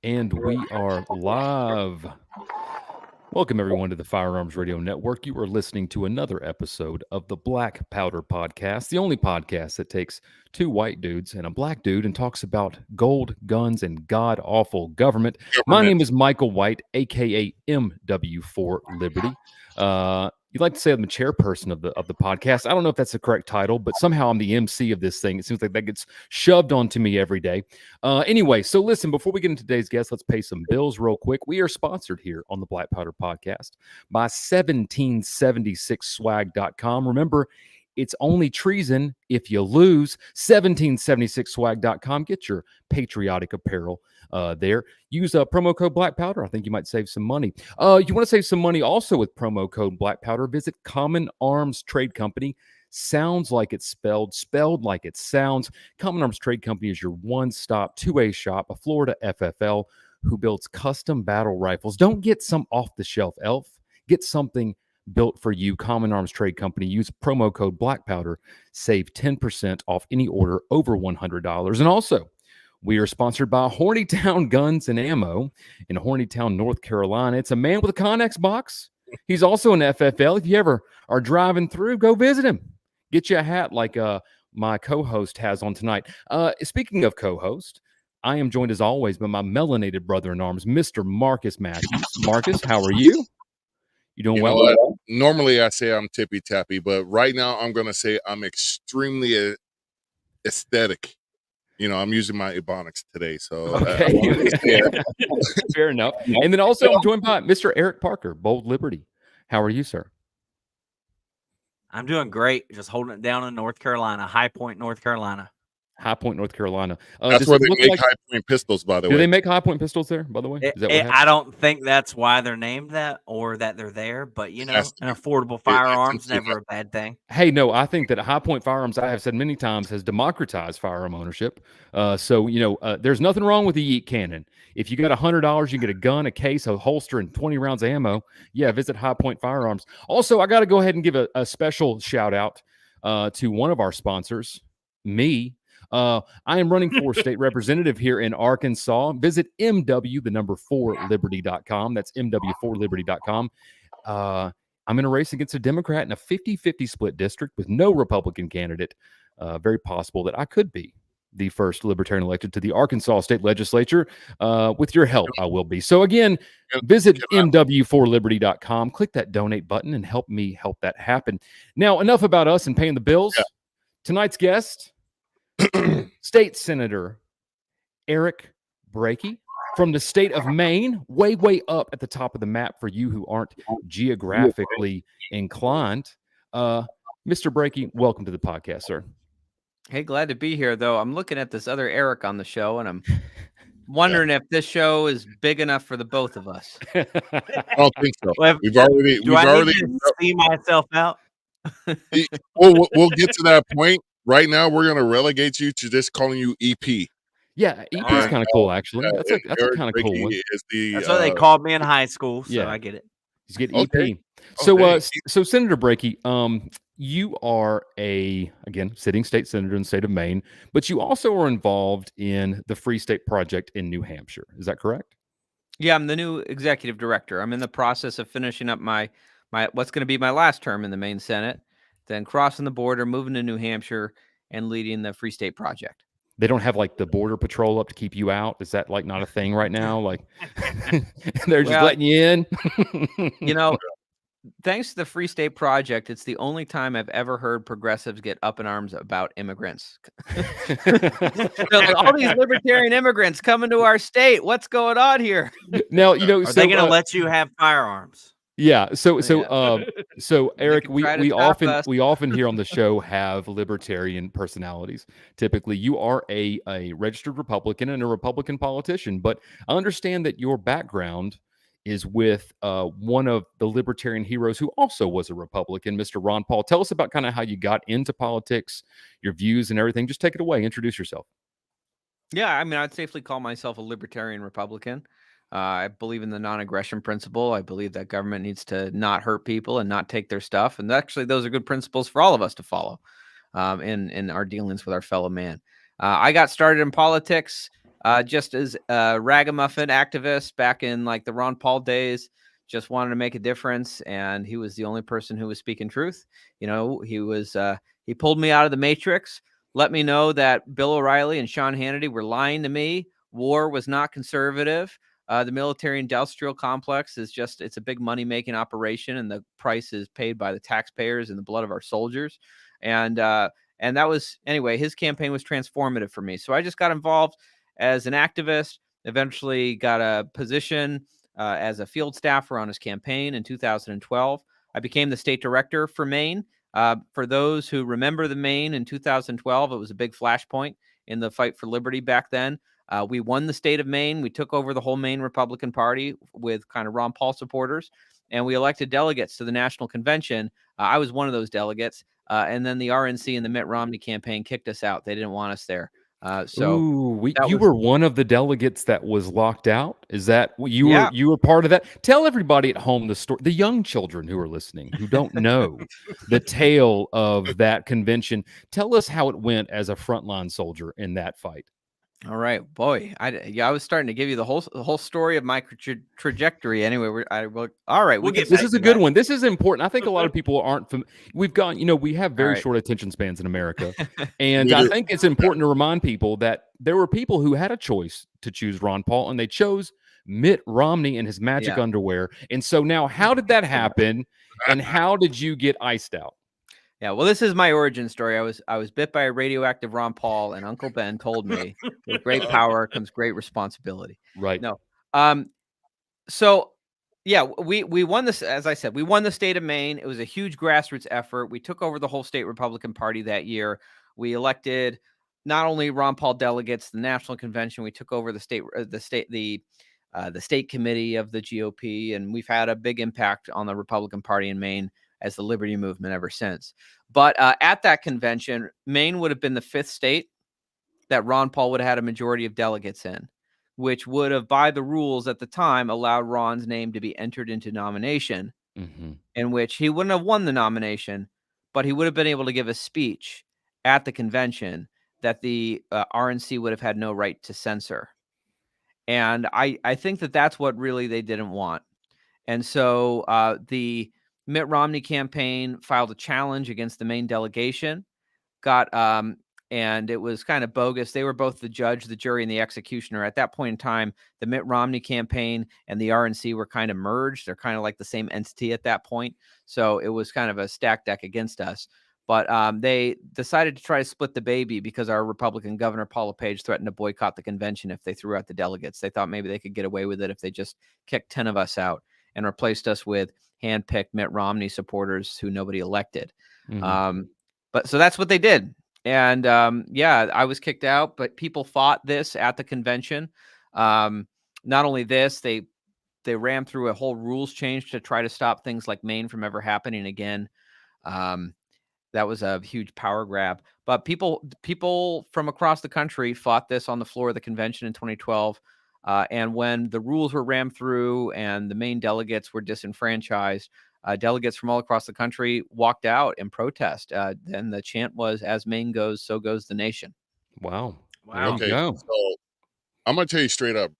And we are live. Welcome, everyone, to the Firearms Radio Network. You are listening to another episode of the Black Powder Podcast, the only podcast that takes two white dudes and a black dude and talks about gold, guns, and god-awful government. My name is Michael White, a.k.a. MW4 Liberty. You'd like to say I'm the chairperson of the podcast. I don't know if that's the correct title, but somehow I'm the MC of this thing. It seems like that gets shoved onto me every day. Anyway, so listen, before we get into today's guest, let's pay some bills real quick. We are sponsored here on the Black Powder Podcast by 1776swag.com. Remember, it's only treason if you lose. 1776swag.com. Get your patriotic apparel there. Use promo code Black Powder. I think you might save some money. You want to save some money also with promo code Black Powder. Visit Common Arms Trade Company. Sounds like it's spelled like it sounds. Common Arms Trade Company is your one-stop 2A shop, a Florida FFL who builds custom battle rifles. Don't get some off-the-shelf elf. Get something built for you. Common Arms Trade Company. Use promo code Black Powder. Save 10% off any order over $100. And also, we are sponsored by Hornytown Guns and Ammo in Hornytown, North Carolina. It's a man with a Connex box. He's also an FFL. If you ever are driving through, go visit him. Get you a hat like my co-host has on tonight. Speaking of co-host, I am joined as always by my melanated brother-in-arms, Mr. Marcus Matthews. Marcus, how are you? You doing well? Normally I say I'm tippy-tappy, but right now I'm going to say I'm extremely aesthetic. You know, I'm using my Ebonics today, so okay. Fair enough. And then also I'm joined by Mr. Eric Parker, Bold Liberty. How are you, sir? I'm doing great. Just holding it down in North Carolina, High Point, North Carolina. High Point, North Carolina. That's where they make High Point pistols, by the way. Do they make High Point pistols there, by the way? Is that what I don't think that's why they're named that or that they're there, but, you know, an affordable firearm's never a bad thing. Hey, no, I think that High Point Firearms, I have said many times, has democratized firearm ownership. So, you know, there's nothing wrong with the Yeet Cannon. If you got $100, you get a gun, a case, a holster, and 20 rounds of ammo. Yeah, visit High Point Firearms. Also, I got to go ahead and give a special shout out to one of our sponsors, me. I am running for state representative here in Arkansas. Visit MW4Liberty.com. That's MW4Liberty.com. I'm in a race against a Democrat in a 50-50 split district with no Republican candidate. Very possible that I could be the first Libertarian elected to the Arkansas state legislature. With your help, I will be. So again, visit MW4Liberty.com. Click that donate button and help me help that happen. Now, enough about us and paying the bills. Yeah. Tonight's guest, State Senator Eric Brakey from the state of Maine, way up at the top of the map for you who aren't geographically inclined. Mr. Brakey, welcome to the podcast, sir. Hey, glad to be here, though. I'm looking at this other Eric on the show, and I'm wondering if this show is big enough for the both of us. I don't think so. We've already see myself out. We'll get to that point. Right now, we're going to relegate you to just calling you EP. Yeah, EP is kind of cool, actually. That's a kind of cool one. That's what they called me in high school, so yeah. I get it. He's getting EP. So, so Senator Brakey, you are again, sitting state senator in the state of Maine, but you also are involved in the Free State Project in New Hampshire. Is that correct? Yeah, I'm the new executive director. I'm in the process of finishing up my what's going to be my last term in the Maine Senate, then crossing the border, moving to New Hampshire, and leading the Free State Project. They don't have like the border patrol up to keep you out. Is that like not a thing right now? Like they're just letting you in. You know, thanks to the Free State Project, it's the only time I've ever heard progressives get up in arms about immigrants. Like, all these libertarian immigrants coming to our state. What's going on here? Now, you know, are they going to let you have firearms? Yeah. So Eric, we often here on the show have libertarian personalities. Typically, you are a registered Republican and a Republican politician, but I understand that your background is with one of the libertarian heroes who also was a Republican, Mr. Ron Paul. Tell us about kind of how you got into politics, your views and everything. Just take it away. Introduce yourself. Yeah, I mean, I'd safely call myself a libertarian Republican. I believe in the non-aggression principle. I believe that government needs to not hurt people and not take their stuff. And actually, those are good principles for all of us to follow in our dealings with our fellow man. I got started in politics just as a ragamuffin activist back in like the Ron Paul days, just wanted to make a difference. And he was the only person who was speaking truth. You know, he pulled me out of the matrix, let me know that Bill O'Reilly and Sean Hannity were lying to me. War was not conservative. The military industrial complex it's a big money making operation, and the price is paid by the taxpayers and the blood of our soldiers. And that was, anyway, his campaign was transformative for me. So I just got involved as an activist, eventually got a position as a field staffer on his campaign in 2012. I became the state director for Maine. For those who remember the Maine in 2012, it was a big flashpoint in the fight for liberty back then. We won the state of Maine. We took over the whole Maine Republican Party with kind of Ron Paul supporters, and we elected delegates to the national convention. I was one of those delegates. And then the RNC and the Mitt Romney campaign kicked us out. They didn't want us there. You were one of the delegates that was locked out. Is that you were part of that? Tell everybody at home the story, the young children who are listening, who don't know the tale of that convention. Tell us how it went as a frontline soldier in that fight. All right, boy. I was starting to give you the whole story of my trajectory. Anyway, all right. This is a good one. This is important. I think a lot of people aren't. We have very short attention spans in America, and I think it's important to remind people that there were people who had a choice to choose Ron Paul, and they chose Mitt Romney and his magic underwear. And so now, how did that happen? And how did you get iced out? Yeah, well, this is my origin story. I was bit by a radioactive Ron Paul, and Uncle Ben told me, with great power comes great responsibility. Right. No. So yeah, we won this, as I said, we won the state of Maine. It was a huge grassroots effort. We took over the whole state Republican Party that year. We elected not only Ron Paul delegates, the national convention, we took over the state committee of the GOP, and we've had a big impact on the Republican Party in Maine as the Liberty Movement ever since. But at that convention, Maine would have been the 5th state that Ron Paul would have had a majority of delegates in, which would have, by the rules at the time, allowed Ron's name to be entered into nomination, in which he wouldn't have won the nomination, but he would have been able to give a speech at the convention that the RNC would have had no right to censor. And I think that that's really they didn't want. And so the Mitt Romney campaign filed a challenge against the Maine delegation, and it was kind of bogus. They were both the judge, the jury, and the executioner. At that point in time, the Mitt Romney campaign and the RNC were kind of merged. They're kind of like the same entity at that point. So it was kind of a stacked deck against us. But they decided to try to split the baby because our Republican governor, Paul LePage, threatened to boycott the convention if they threw out the delegates. They thought maybe they could get away with it if they just kicked 10 of us out and replaced us with handpicked Mitt Romney supporters who nobody elected. But so that's what they did. And I was kicked out, but people fought this at the convention. Not only this, they ran through a whole rules change to try to stop things like Maine from ever happening again. That was a huge power grab. But people from across the country fought this on the floor of the convention in 2012. And when the rules were rammed through and the Maine delegates were disenfranchised, delegates from all across the country walked out in protest. Then the chant was, "As Maine goes, so goes the nation." Wow. Okay, so I'm going to tell you straight up,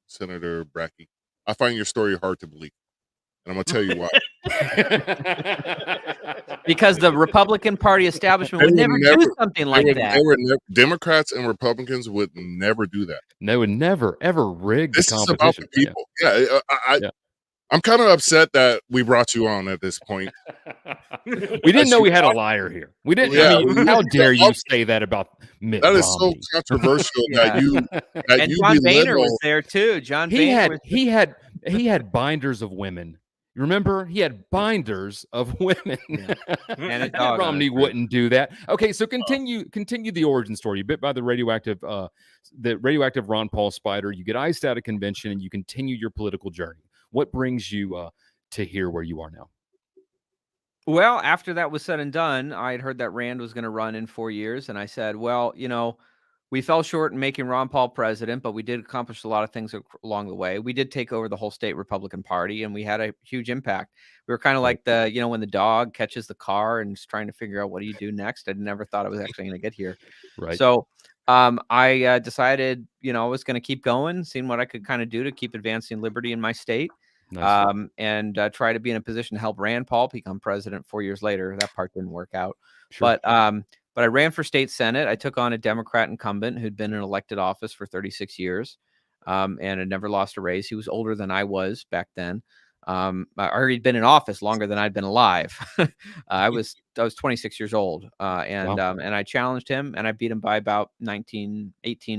Senator Brakey, I find your story hard to believe. And I'm going to tell you why. Because the Republican Party establishment would never do something like that. Democrats and Republicans would never do that. They would never, ever rig this the competition. Is about the people. I'm kind of upset that we brought you on at this point. We didn't know we had a liar here. We didn't. Yeah, I mean, how dare you say that about Mitt Romney? That is so controversial that you. And John Boehner was there too. He had binders of women. You remember, he had binders of women. And Romney wouldn't do that. Okay, so continue the origin story. You bit by the radioactive Ron Paul spider. You get iced out of convention, and you continue your political journey. What brings you to here where you are now? Well, after that was said and done, I had heard that Rand was going to run in 4 years, and I said, well, we fell short in making Ron Paul president, but we did accomplish a lot of things along the way. We did take over the whole state Republican Party, and we had a huge impact. We were kind of like when the dog catches the car and is trying to figure out what do you do next. I never thought I was actually going to get here. Right. So I decided, I was going to keep going, seeing what I could kind of do to keep advancing liberty in my state. Nice. And try to be in a position to help Rand Paul become president 4 years later. That part didn't work out. Sure. But I ran for state senate. I took on a Democrat incumbent who'd been in elected office for 36 years and had never lost a race. He was older than I was back then. Or he'd been in office longer than I'd been alive. I was 26 years old, and I challenged him, and I beat him by about 18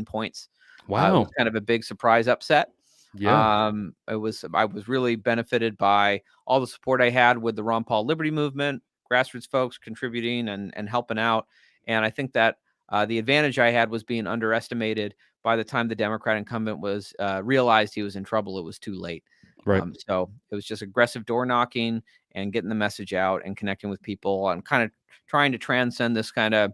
points. Wow. It was kind of a big surprise upset. Yeah. I was really benefited by all the support I had with the Ron Paul Liberty movement, grassroots folks contributing and helping out. And I think that the advantage I had was being underestimated. By the time the Democrat incumbent was realized he was in trouble, it was too late. Right. So it was just aggressive door knocking and getting the message out and connecting with people and kind of trying to transcend this kind of,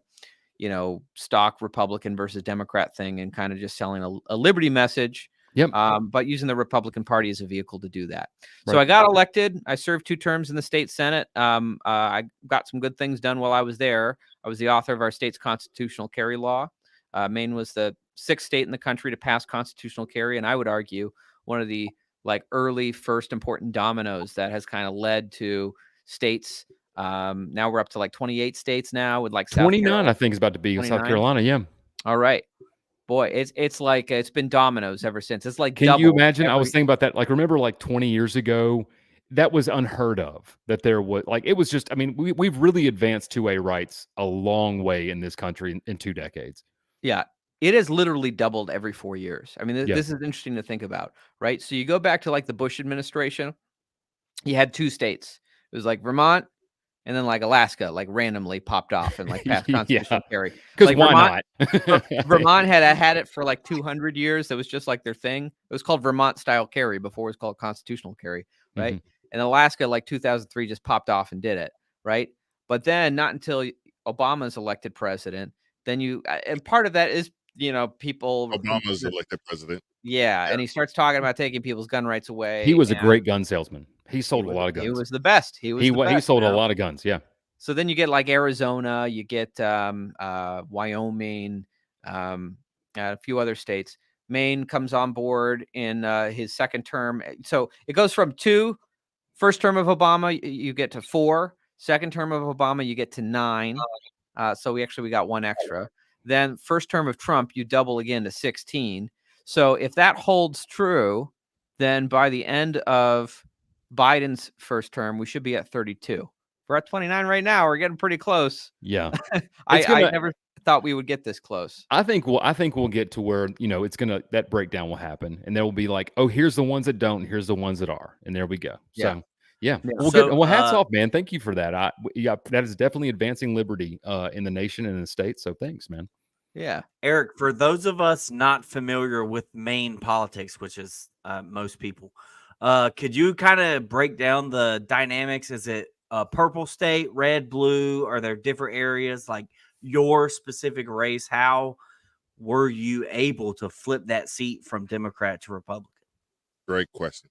stock Republican versus Democrat thing and kind of just selling a liberty message. Yep. But using the Republican Party as a vehicle to do that. Right. So I got elected. I served 2 terms in the state Senate. I got some good things done while I was there. I was the author of our state's constitutional carry law. Maine was the 6th state in the country to pass constitutional carry, and I would argue one of the early first important dominoes that has kind of led to states. Now we're up to 28 states now with 29, I think is about to be in South Carolina. Yeah. All right. Boy, it's been dominoes ever since. It's Can you imagine? I was thinking about that. Remember 20 years ago, that was unheard of that there was it was just, I mean, we've really advanced 2A rights a long way in this country in 2 decades. Yeah. It has literally doubled every 4 years. I mean, this is interesting to think about, right? So you go back to the Bush administration, you had 2 states. It was Vermont and then Alaska, randomly popped off and passed constitutional carry. Because why not? Vermont had it for 200 years. It was just their thing. It was called Vermont style carry before it was called constitutional carry, right? Mm-hmm. And Alaska, 2003, just popped off and did it, right? But then not until Obama's elected president, then and part of that is people. Obama's elected president. Yeah, and he starts talking about taking people's gun rights away. He was a great gun salesman. He sold a lot of guns. He was the best. He sold a lot of guns. Yeah. So then you get Arizona, you get Wyoming, a few other states. Maine comes on board in his 2nd term. So it goes from 2, first term of Obama, you get to 4. 2nd term of Obama, you get to 9. So we got 1 extra. Then first term of Trump, you double again to 16. So if that holds true, then by the end of Biden's first term, we should be at 32. We're at 29 right now. We're getting pretty close. Yeah. I never thought we would get this close. I think we'll get to where, that breakdown will happen. And there will be oh, here's the ones that don't, here's the ones that are. And there we go. Yeah. So yeah. Well, hats off, man. Thank you for that. That is definitely advancing liberty in the nation and in the state. So thanks, man. Yeah. Eric, for those of us not familiar with Maine politics, which is most people, could you kind of break down the dynamics? Is it a purple state, red, blue? Are there different areas your specific race? How were you able to flip that seat from Democrat to Republican? Great question.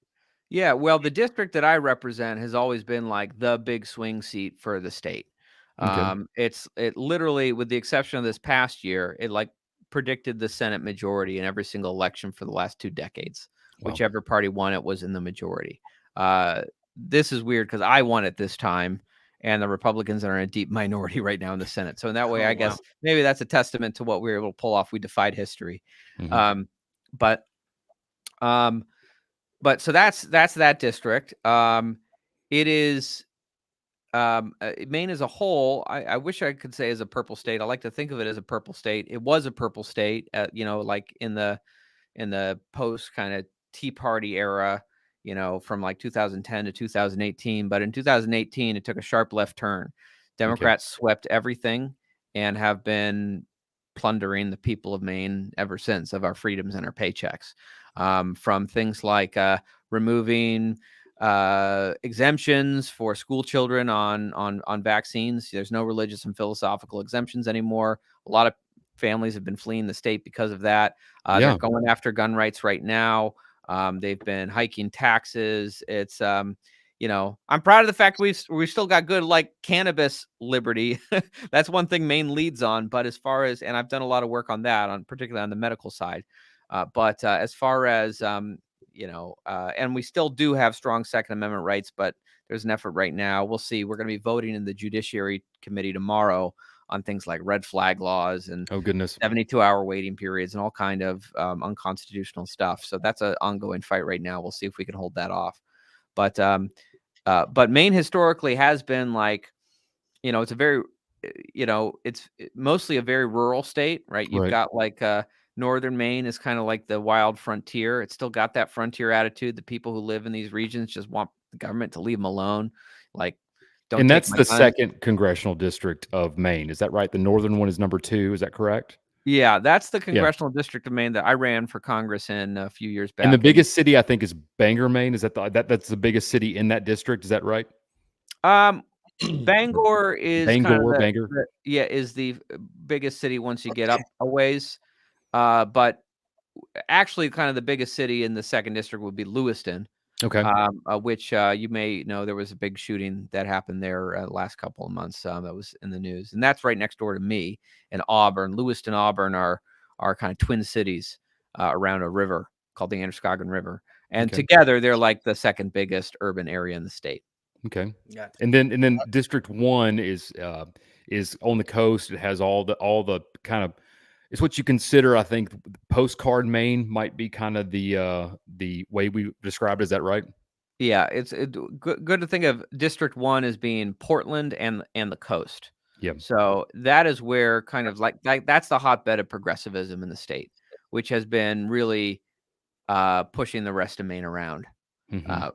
Yeah, well, the district that I represent has always been the big swing seat for the state. Okay. It literally, with the exception of this past year, it predicted the Senate majority in every single election for the last 2 decades. Wow. Whichever party won it was in the majority. This is weird because I won it this time, and the Republicans are in a deep minority right now in the Senate. So in that way, I guess maybe that's a testament to what we were able to pull off. We defied history. Mm-hmm. But so that's that district. It is Maine as a whole. I wish I could say as a purple state. I like to think of it as a purple state. It was a purple state, in the post kind of Tea Party era, from 2010 to 2018. But in 2018, it took a sharp left turn. Democrats swept everything and have been plundering the people of Maine ever since of our freedoms and our paychecks, from things like removing exemptions for school children on vaccines. There's no religious and philosophical exemptions anymore. A lot of families have been fleeing the state because of that. They're going after gun rights right now. They've been hiking taxes. It's I'm proud of the fact we've still got good like cannabis liberty. That's one thing Maine leads on. But as far as, and I've done a lot of work on that, particularly on the medical side. But as far as and we still do have strong Second Amendment rights, but there's an effort right now. We'll see. We're going to be voting in the Judiciary Committee tomorrow on things like red flag laws and 72-hour waiting periods and all kind of unconstitutional stuff. So that's an ongoing fight right now. We'll see if we can hold that off. But Maine historically has been like, it's a very, it's mostly a very rural state, right? You've got like northern Maine is kind of like the wild frontier. It's still got that frontier attitude. The people who live in these regions just want the government to leave them alone. Like, don't. And that's the second congressional district of Maine. Is that right? The northern one is number 2. Is that correct? Yeah, that's the congressional district of Maine that I ran for Congress in a few years back. And the biggest city, I think, is Bangor, Maine. Is that that's the biggest city in that district? Is that right? Bangor is Bangor. Is the biggest city once you get up a ways. But actually, kind of the biggest city in the second district would be Lewiston. Okay. Which you may know there was a big shooting that happened there last couple of months that was in the news, and that's right next door to me in Auburn. Lewiston, Auburn are kind of twin cities around a river called the Androscoggin River, and together they're like the second biggest urban area in the state. Okay. Yeah. And then District 1 is on the coast. It has all the kind of, it's what you consider, I think, postcard Maine might be kind of the way we described it. Is that right? Yeah, it's good to think of District 1 as being Portland and the coast. Yeah. So that is where kind of like that's the hotbed of progressivism in the state, which has been really pushing the rest of Maine around. Mm-hmm.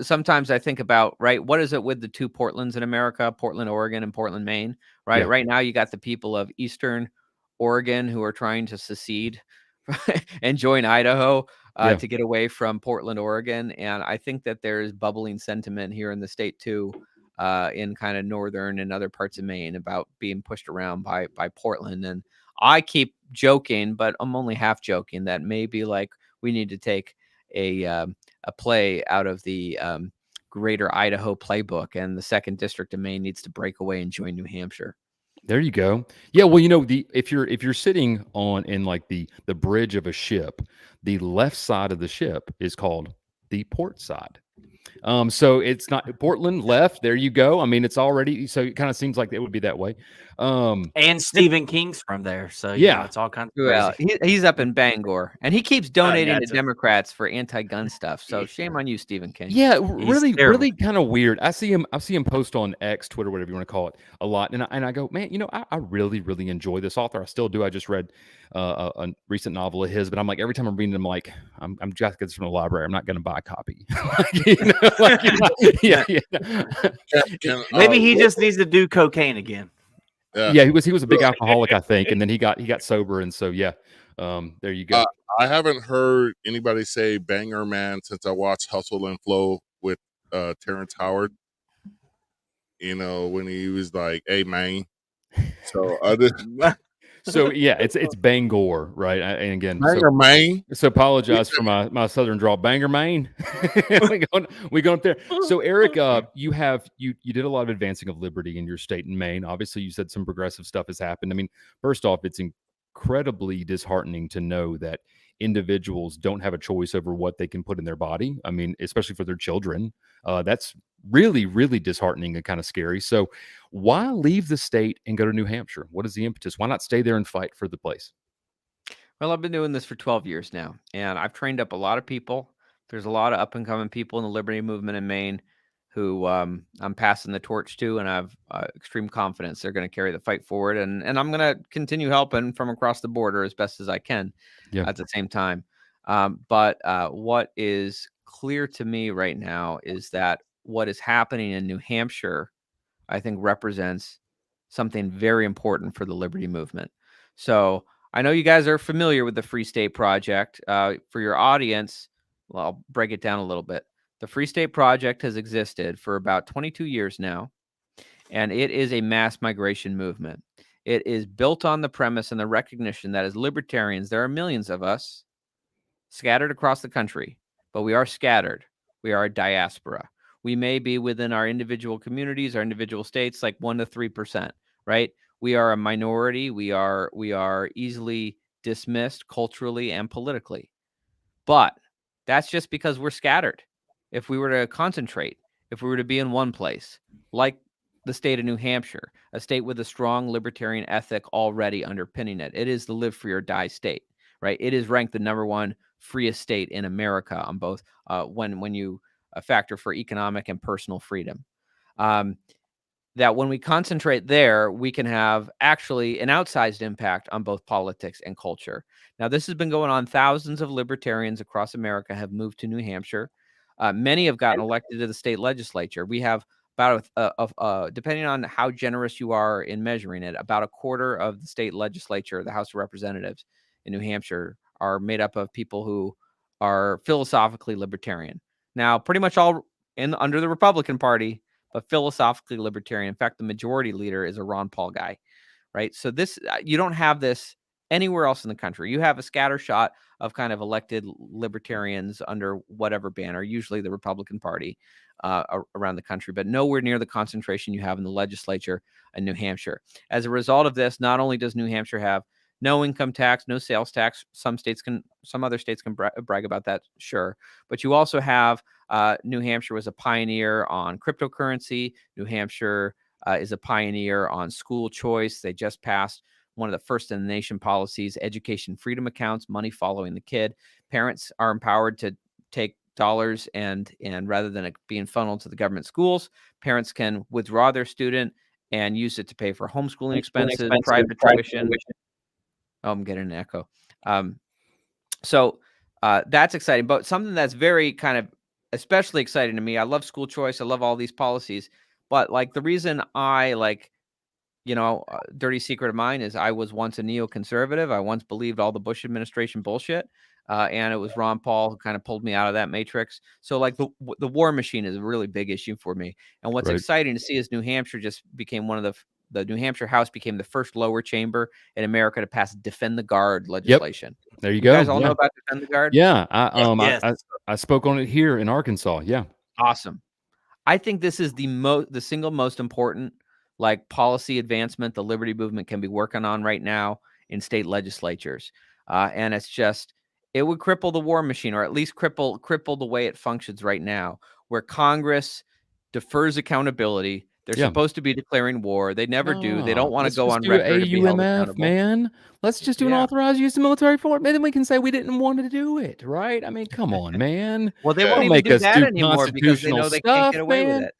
Sometimes I think about, right, what is it with the two Portlands in America, Portland, Oregon, and Portland, Maine, right? Yeah. Right now you got the people of Eastern Oregon who are trying to secede and join Idaho to get away from Portland, Oregon. And I think that there's bubbling sentiment here in the state too, in kind of northern and other parts of Maine about being pushed around by Portland. And I keep joking, but I'm only half joking, that maybe like we need to take a play out of the greater Idaho playbook, and the second district of Maine needs to break away and join New Hampshire. There you go. Yeah, well, if you're sitting in like the bridge of a ship, the left side of the ship is called the port side. So it's not Portland left. There you go. I mean, it's already, so it kind of seems like it would be that way. And Stephen King's from there. So it's all kinds of crazy. He's up in Bangor, and he keeps donating to Democrats for anti-gun stuff. So shame on you, Stephen King. Yeah, really kind of weird. I see him post on X, Twitter, whatever you want to call it, a lot. And I go, man, I really, really enjoy this author. I still do. I just read a recent novel of his, but I'm like, every time I'm reading them, like, I'm just getting from the library. I'm not going to buy a copy. Maybe he just needs to do cocaine again. Yeah, he was a big alcoholic, I think, and then he got sober, and so there you go. I haven't heard anybody say "banger man" since I watched Hustle and Flow with Terrence Howard. When he was like, "Hey, man." So So yeah, it's Bangor, right? And again, Bangor, Maine. So apologize for my southern drawl. Bangor, Maine. we going up there. So Eric, you did a lot of advancing of liberty in your state in Maine. Obviously, you said some progressive stuff has happened. I mean, first off, it's incredibly disheartening to know that individuals don't have a choice over what they can put in their body. I mean, especially for their children. That's really, really disheartening and kind of scary. So why leave the state and go to New Hampshire? What is the impetus? Why not stay there and fight for the place? Well, I've been doing this for 12 years now, and I've trained up a lot of people. There's a lot of up and coming people in the liberty movement in Maine who I'm passing the torch to, and I have extreme confidence they're going to carry the fight forward. And I'm going to continue helping from across the border as best as I can at the same time. But what is clear to me right now is that what is happening in New Hampshire, I think, represents something very important for the liberty movement. So I know you guys are familiar with the Free State Project. For your audience, well, I'll break it down a little bit. The Free State Project has existed for about 22 years now, and it is a mass migration movement. It is built on the premise and the recognition that as libertarians, there are millions of us scattered across the country but we are scattered. We are a diaspora. We may be within our individual communities, our individual states, like 1 to 3%, right? We are a minority. We are easily dismissed culturally and politically. But that's just because we're scattered. If we were to concentrate, if we were to be in one place, like the state of New Hampshire, a state with a strong libertarian ethic already underpinning it, it is the live free or die state, right? It is ranked the #1 freest state in America on both when you factor for economic and personal freedom. That when we concentrate there, we can have actually an outsized impact on both politics and culture. Now, this has been going on. Thousands of libertarians across America have moved to New Hampshire. Many have gotten elected to the state legislature. We have about, depending on how generous you are in measuring it, about a quarter of the state legislature, the House of Representatives in New Hampshire, are made up of people who are philosophically libertarian. Now, pretty much all under the Republican Party, but philosophically libertarian. In fact, the majority leader is a Ron Paul guy, right? So this, you don't have this anywhere else in the country. You have a scattershot of kind of elected libertarians under whatever banner, usually the Republican Party, around the country, but nowhere near the concentration you have in the legislature in New Hampshire. As a result of this, not only does New Hampshire have no income tax, no sales tax. Some other states can brag about that, sure. But you also have New Hampshire was a pioneer on cryptocurrency. New Hampshire is a pioneer on school choice. They just passed one of the first in the nation policies, education freedom accounts, money following the kid. Parents are empowered to take dollars and rather than it being funneled to the government schools, parents can withdraw their student and use it to pay for homeschooling expenses, private tuition. Oh, I'm getting an echo. So that's exciting, but something that's very kind of especially exciting to me. I love school choice. I love all these policies, but like the reason I like, dirty secret of mine is I was once a neoconservative. I once believed all the Bush administration bullshit. And it was Ron Paul who kind of pulled me out of that matrix. So like the war machine is a really big issue for me. And what's exciting to see is New Hampshire just became one of the New Hampshire House became the first lower chamber in America to pass Defend the Guard legislation. Yep. There you go. You guys all know about Defend the Guard? Yeah. Yes. I spoke on it here in Arkansas. Yeah. Awesome. I think this is the single most important like policy advancement the liberty movement can be working on right now in state legislatures. And it's just, it would cripple the war machine, or at least cripple the way it functions right now, where Congress defers accountability. They're supposed to be declaring war. They never do. They don't want to go on record to be held accountable. Man. Let's just do an authorized use of military force. Then we can say we didn't want to do it, right? I mean, come on, man. Well, they won't even do that anymore because they know they can't get away with it.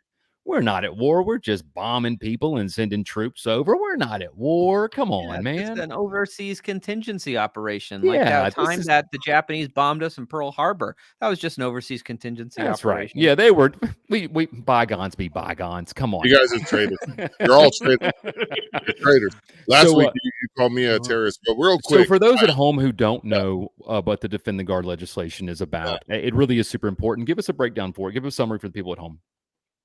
We're not at war. We're just bombing people and sending troops over. We're not at war. Come on, man. It's an overseas contingency operation. Like that time that the Japanese bombed us in Pearl Harbor. That was just an overseas contingency That's operation. Right. Yeah, they were. We bygones be bygones. Come on. You guys are traitors. You're all traitors. You're traitors. Last week you called me a terrorist, but real quick. So for those at home who don't know what the Defend the Guard legislation is about, it really is super important. Give us a breakdown for it. Give us a summary for the people at home.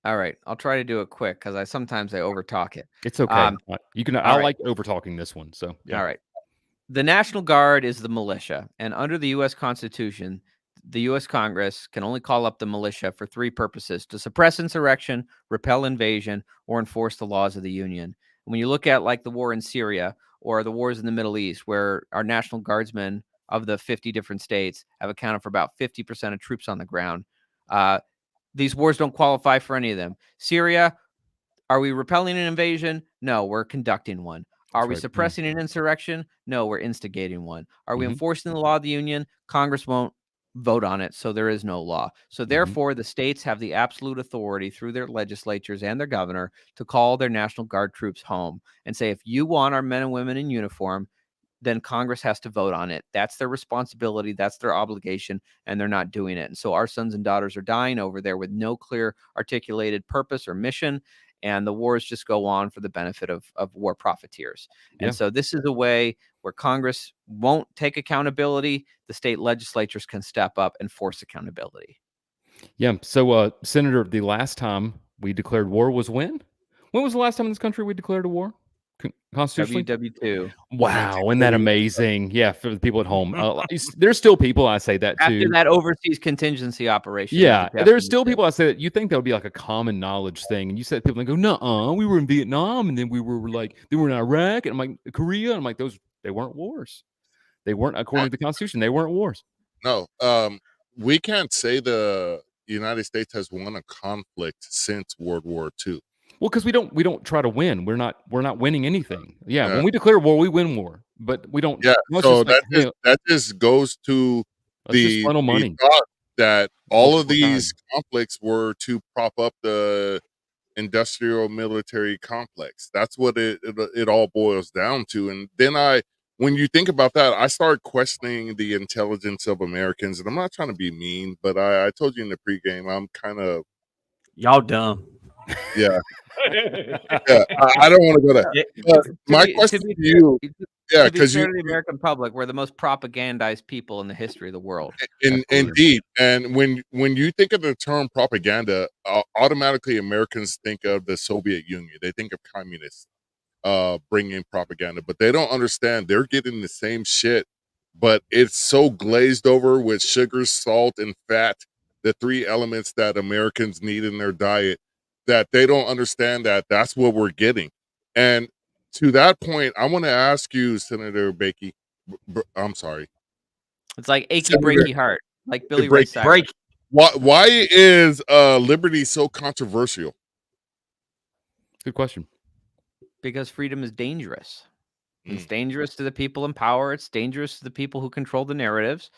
All right, I'll try to do it quick because I sometimes overtalk it. It's okay. You can. I like over talking this one. So yeah. All right. The National Guard is the militia, and under the U.S. Constitution, the U.S. Congress can only call up the militia for 3 purposes: to suppress insurrection, repel invasion, or enforce the laws of the Union. And when you look at like the war in Syria or the wars in the Middle East, where our National Guardsmen of the 50 different states have accounted for about 50% of troops on the ground. These wars don't qualify for any of them. Syria, are we repelling an invasion? No, we're conducting one. Are we suppressing an insurrection? No, we're instigating one. Are we enforcing the law of the Union? Congress won't vote on it, so there is no law. So therefore, the states have the absolute authority through their legislatures and their governor to call their National Guard troops home and say, if you want our men and women in uniform, then Congress has to vote on it. That's their responsibility. That's their obligation, and they're not doing it. And so our sons and daughters are dying over there with no clear articulated purpose or mission, and the wars just go on for the benefit of war profiteers. And so this is a way where Congress won't take accountability. The state legislatures can step up and force accountability. Yeah. So, Senator, the last time we declared war was when? When was the last time in this country we declared a war? constitutionally? WW2. Wow, isn't that amazing? Yeah, for the people at home. There's still people, I say that After too. that overseas contingency operation. Yeah, it there's still definitely people I say that you think that would be like a common knowledge thing. And you said people and go, no, we were in Vietnam and then we were like, they were in Iraq and I'm like, Korea. And I'm like, they weren't wars. They weren't, according to the Constitution, they weren't wars. No, we can't say the United States has won a conflict since World War II. Well, because we don't try to win. We're not winning anything. Yeah, when we declare war, we win war, but we don't. Yeah, so just like, that just goes to the money. thought that all of these conflicts were to prop up the industrial military complex. That's what it all boils down to. And then when you think about that, I start questioning the intelligence of Americans. And I'm not trying to be mean, but I told you in the pregame, I'm kind of y'all dumb. Yeah. Yeah, I don't want to go there. My question to you, yeah, because the American public, we're the most propagandized people in the history of the world. Indeed, and when you think of the term propaganda, automatically Americans think of the Soviet Union. They think of communists bringing propaganda, but they don't understand they're getting the same shit, but it's so glazed over with sugar, salt, and fat, the three elements that Americans need in their diet, that they don't understand that that's what we're getting. And to that point, I want to ask you, Senator Brakey. I'm sorry. It's like achy, breaky heart, like Billy Ray Cyrus. Break. Why is liberty so controversial? Good question. Because freedom is dangerous. It's dangerous to the people in power. It's dangerous to the people who control the narratives.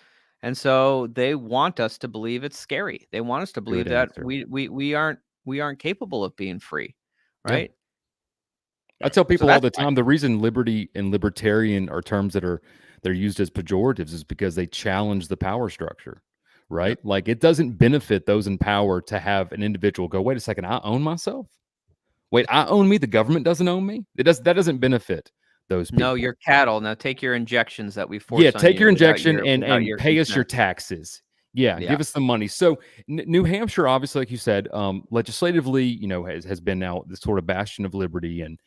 And so they want us to believe it's scary. They want us to believe that we aren't capable of being free, right? Yeah. I tell people all the time, the reason liberty and libertarian are terms that they're used as pejoratives is because they challenge the power structure, right? Yeah. Like it doesn't benefit those in power to have an individual go, wait a second, I own myself. Wait, I own me. The government doesn't own me. That doesn't benefit those people. No, you're cattle. Now take your injections that we force. Yeah, take your injection and pay us your taxes. Yeah, give us some money. So New Hampshire, obviously, like you said, legislatively, has been now this sort of bastion of liberty and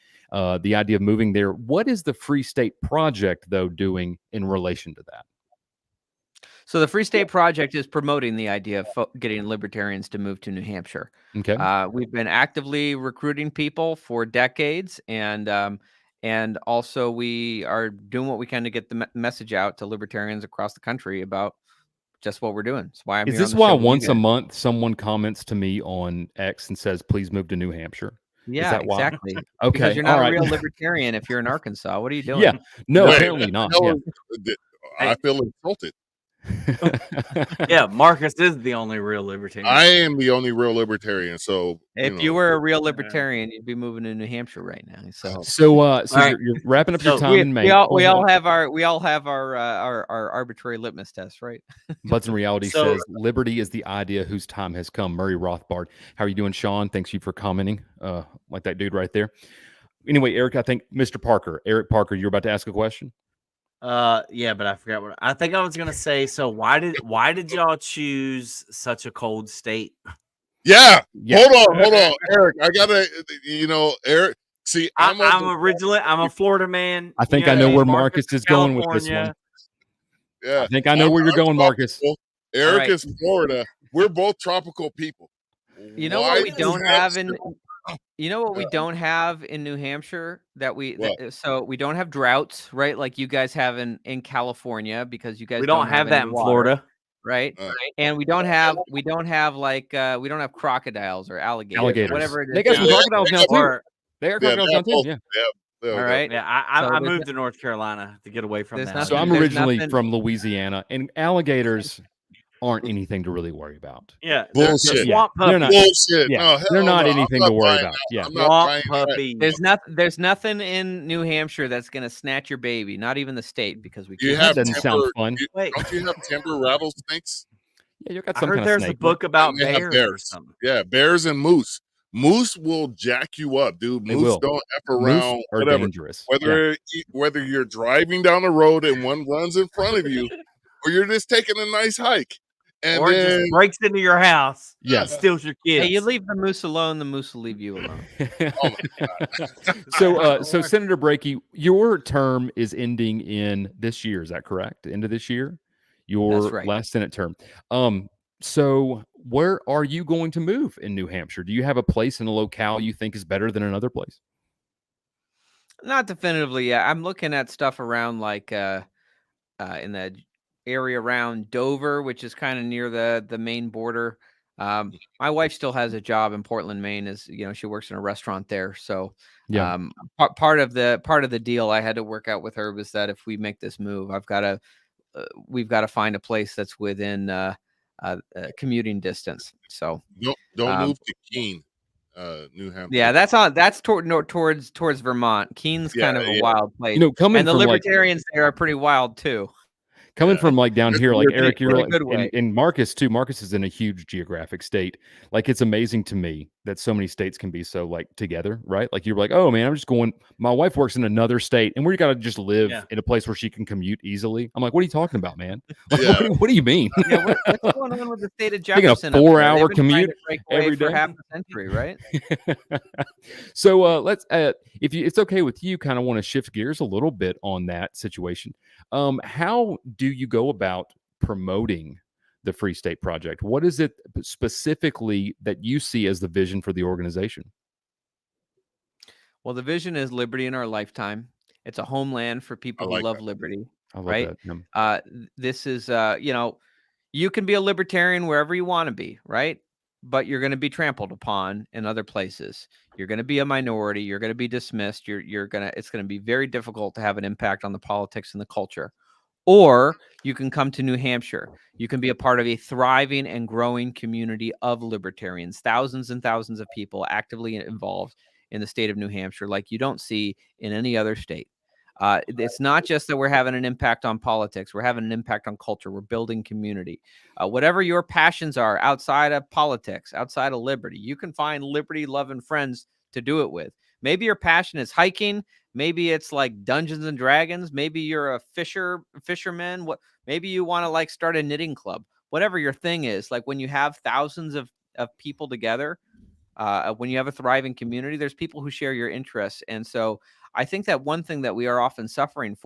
the idea of moving there. What is the Free State Project, though, doing in relation to that? So the Free State Project is promoting the idea of getting libertarians to move to New Hampshire. Okay. We've been actively recruiting people for decades, and also we are doing what we can to get the message out to libertarians across the country about just what we're doing. That's why I'm. Is this why once a month someone comments to me on X and says, "Please move to New Hampshire"? Yeah, exactly. Okay, because you're not a real libertarian if you're in Arkansas. What are you doing? Yeah, no, apparently not. I feel insulted. Yeah, Marcus is the only real libertarian. I am the only real libertarian. So if you were a real libertarian, you'd be moving to New Hampshire right now. So right. you're wrapping up your time in May. We all have our arbitrary litmus test, right? Buds in Reality says liberty is the idea whose time has come. Murray Rothbard. How are you doing, Sean? Thanks you for commenting. Like that dude right there. Anyway, Eric, I think Mr. Parker, Eric Parker, you're about to ask a question. Yeah, but I forgot what I think I was gonna say. So why did y'all choose such a cold state? Yeah. Hold on, Eric. I gotta, Eric. See, I'm a Florida man. I think I know where Marcus is going with this one. Yeah, I think I know where you're going, Marcus. Eric is Florida. We're both tropical people. You know what we don't have in. You know what we don't have in New Hampshire so we don't have droughts, right? Like you guys have in California, because you guys don't have that in Florida, right? And we don't have crocodiles or alligators. Whatever it is. They got some crocodiles now too. They got crocodiles now too. Yeah. All right. Yeah, I moved to North Carolina to get away from that. So I'm originally from Louisiana, and alligators aren't anything to really worry about. Yeah, bullshit. They're not. Bullshit. Yeah, no, they're not anything to worry about. Yeah, swamp puppy. There's nothing in New Hampshire that's gonna snatch your baby. Not even the state, because we can't. That doesn't sound fun. Don't you have timber rattlesnakes? Yeah, you got some. I heard there's a book about bears. Or something. Yeah, bears and moose. Moose will jack you up, dude. Moose don't F around. Moose are whatever. Dangerous. Whether you're driving down the road and one runs in front of you, or you're just taking a nice hike. And or then, just breaks into your house, Yes. steals your kids. Hey, you leave the moose alone, the moose will leave you alone. oh my God. So Senator Brakey, your term is ending in this year. Is that correct? End of this year, your That's right. last Senate term. So where are you going to move in New Hampshire? Do you have a place in a locale you think is better than another place? Not definitively. Yeah, I'm looking at stuff around like in the area around Dover, which is kind of near the Maine border. My wife still has a job in Portland, Maine. As you know, she works in a restaurant there. So Yeah. part of the deal I had to work out with her was that if we make this move, we've got to find a place that's within commuting distance. So Don't move to Keene, New Hampshire. yeah, that's towards Vermont. Keene's kind of a wild place. You know, coming and the from Libertarians there are pretty wild too. coming from like down That's here, like weird. Eric, you're In a like, good way. and Marcus too. Marcus is in a huge geographic state. Like, it's amazing to me that so many states can be so like together, right? Like, you're like, oh man, I'm just going. My wife works in another state, and we got to just live in a place where she can commute easily. I'm like, what are you talking about, man? Like, what do you mean? Yeah, what's going on with the state of Taking a Jefferson? up there? 4-hour They've been trying commute to break every away for day? half a century, right? So let's, if it's okay with you, kind of want to shift gears a little bit on that situation. How do you go about promoting the Free State Project? What is it specifically that you see as the vision for the organization? Well, the vision is liberty in our lifetime. It's a homeland for people who like love that. liberty. I love Right? that. This is you can be a libertarian wherever you want to be, right? But you're going to be trampled upon in other places. You're going to be a minority. You're going to be dismissed. It's going to be very difficult to have an impact on the politics and the culture. Or you can come to New Hampshire. You can be a part of a thriving and growing community of libertarians, thousands and thousands of people actively involved in the state of New Hampshire, like you don't see in any other state. It's not just that we're having an impact on politics. We're having an impact on culture. We're building community. Whatever your passions are outside of politics, outside of liberty, you can find liberty-loving friends to do it with. Maybe your passion is hiking. Maybe it's like Dungeons and Dragons. Maybe you're a fisherman. Maybe you want to like start a knitting club. Whatever your thing is, like when you have thousands of people together, when you have a thriving community, there's people who share your interests. And so I think that one thing that we are often suffering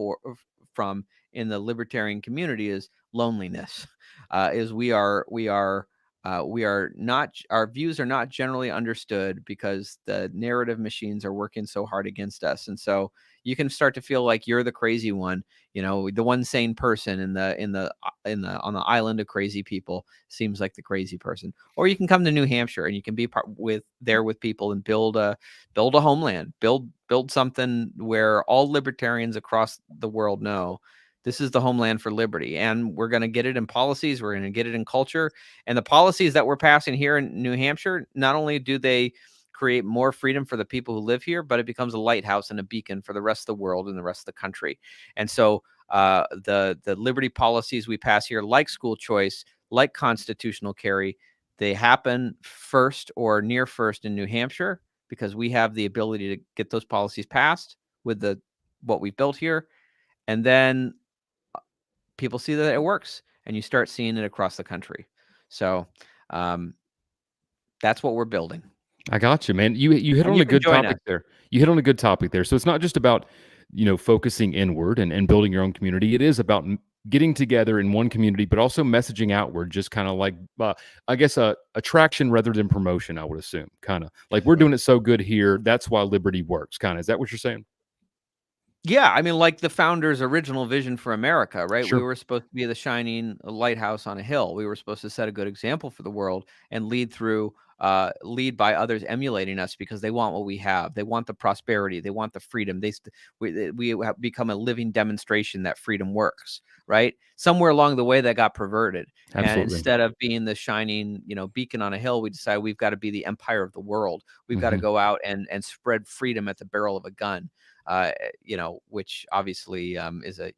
from in the libertarian community is loneliness. Is we are not, our views are not generally understood because the narrative machines are working so hard against us. And so you can start to feel like you're the crazy one, the one sane person on the island of crazy people seems like the crazy person. Or you can come to New Hampshire and you can be with people and build a homeland, build something where all libertarians across the world know this is the homeland for liberty. And we're going to get it in policies. We're going to get it in culture. And the policies that we're passing here in New Hampshire, not only do they create more freedom for the people who live here, but it becomes a lighthouse and a beacon for the rest of the world and the rest of the country. And so the liberty policies we pass here, like school choice, like constitutional carry, they happen first or near first in New Hampshire because we have the ability to get those policies passed with what we built here. And then people see that it works and you start seeing it across the country. So that's what we're building. I got you, man. You hit on a good topic there. You hit on a good topic there. So it's not just about, focusing inward and building your own community. It is about getting together in one community, but also messaging outward, just kind of like, I guess, attraction rather than promotion, I would assume. Kind of like we're doing it so good here. That's why liberty works. Kind of. Is that what you're saying? Yeah, I mean, like the founders' original vision for America, right? Sure. We were supposed to be the shining lighthouse on a hill. We were supposed to set a good example for the world and lead by others emulating us because they want what we have. They want the prosperity. They want the freedom. We have become a living demonstration that freedom works, right? Somewhere along the way that got perverted. Absolutely. And instead of being the shining, beacon on a hill, we decided we've got to be the empire of the world. We've got to go out and spread freedom at the barrel of a gun. Which obviously is a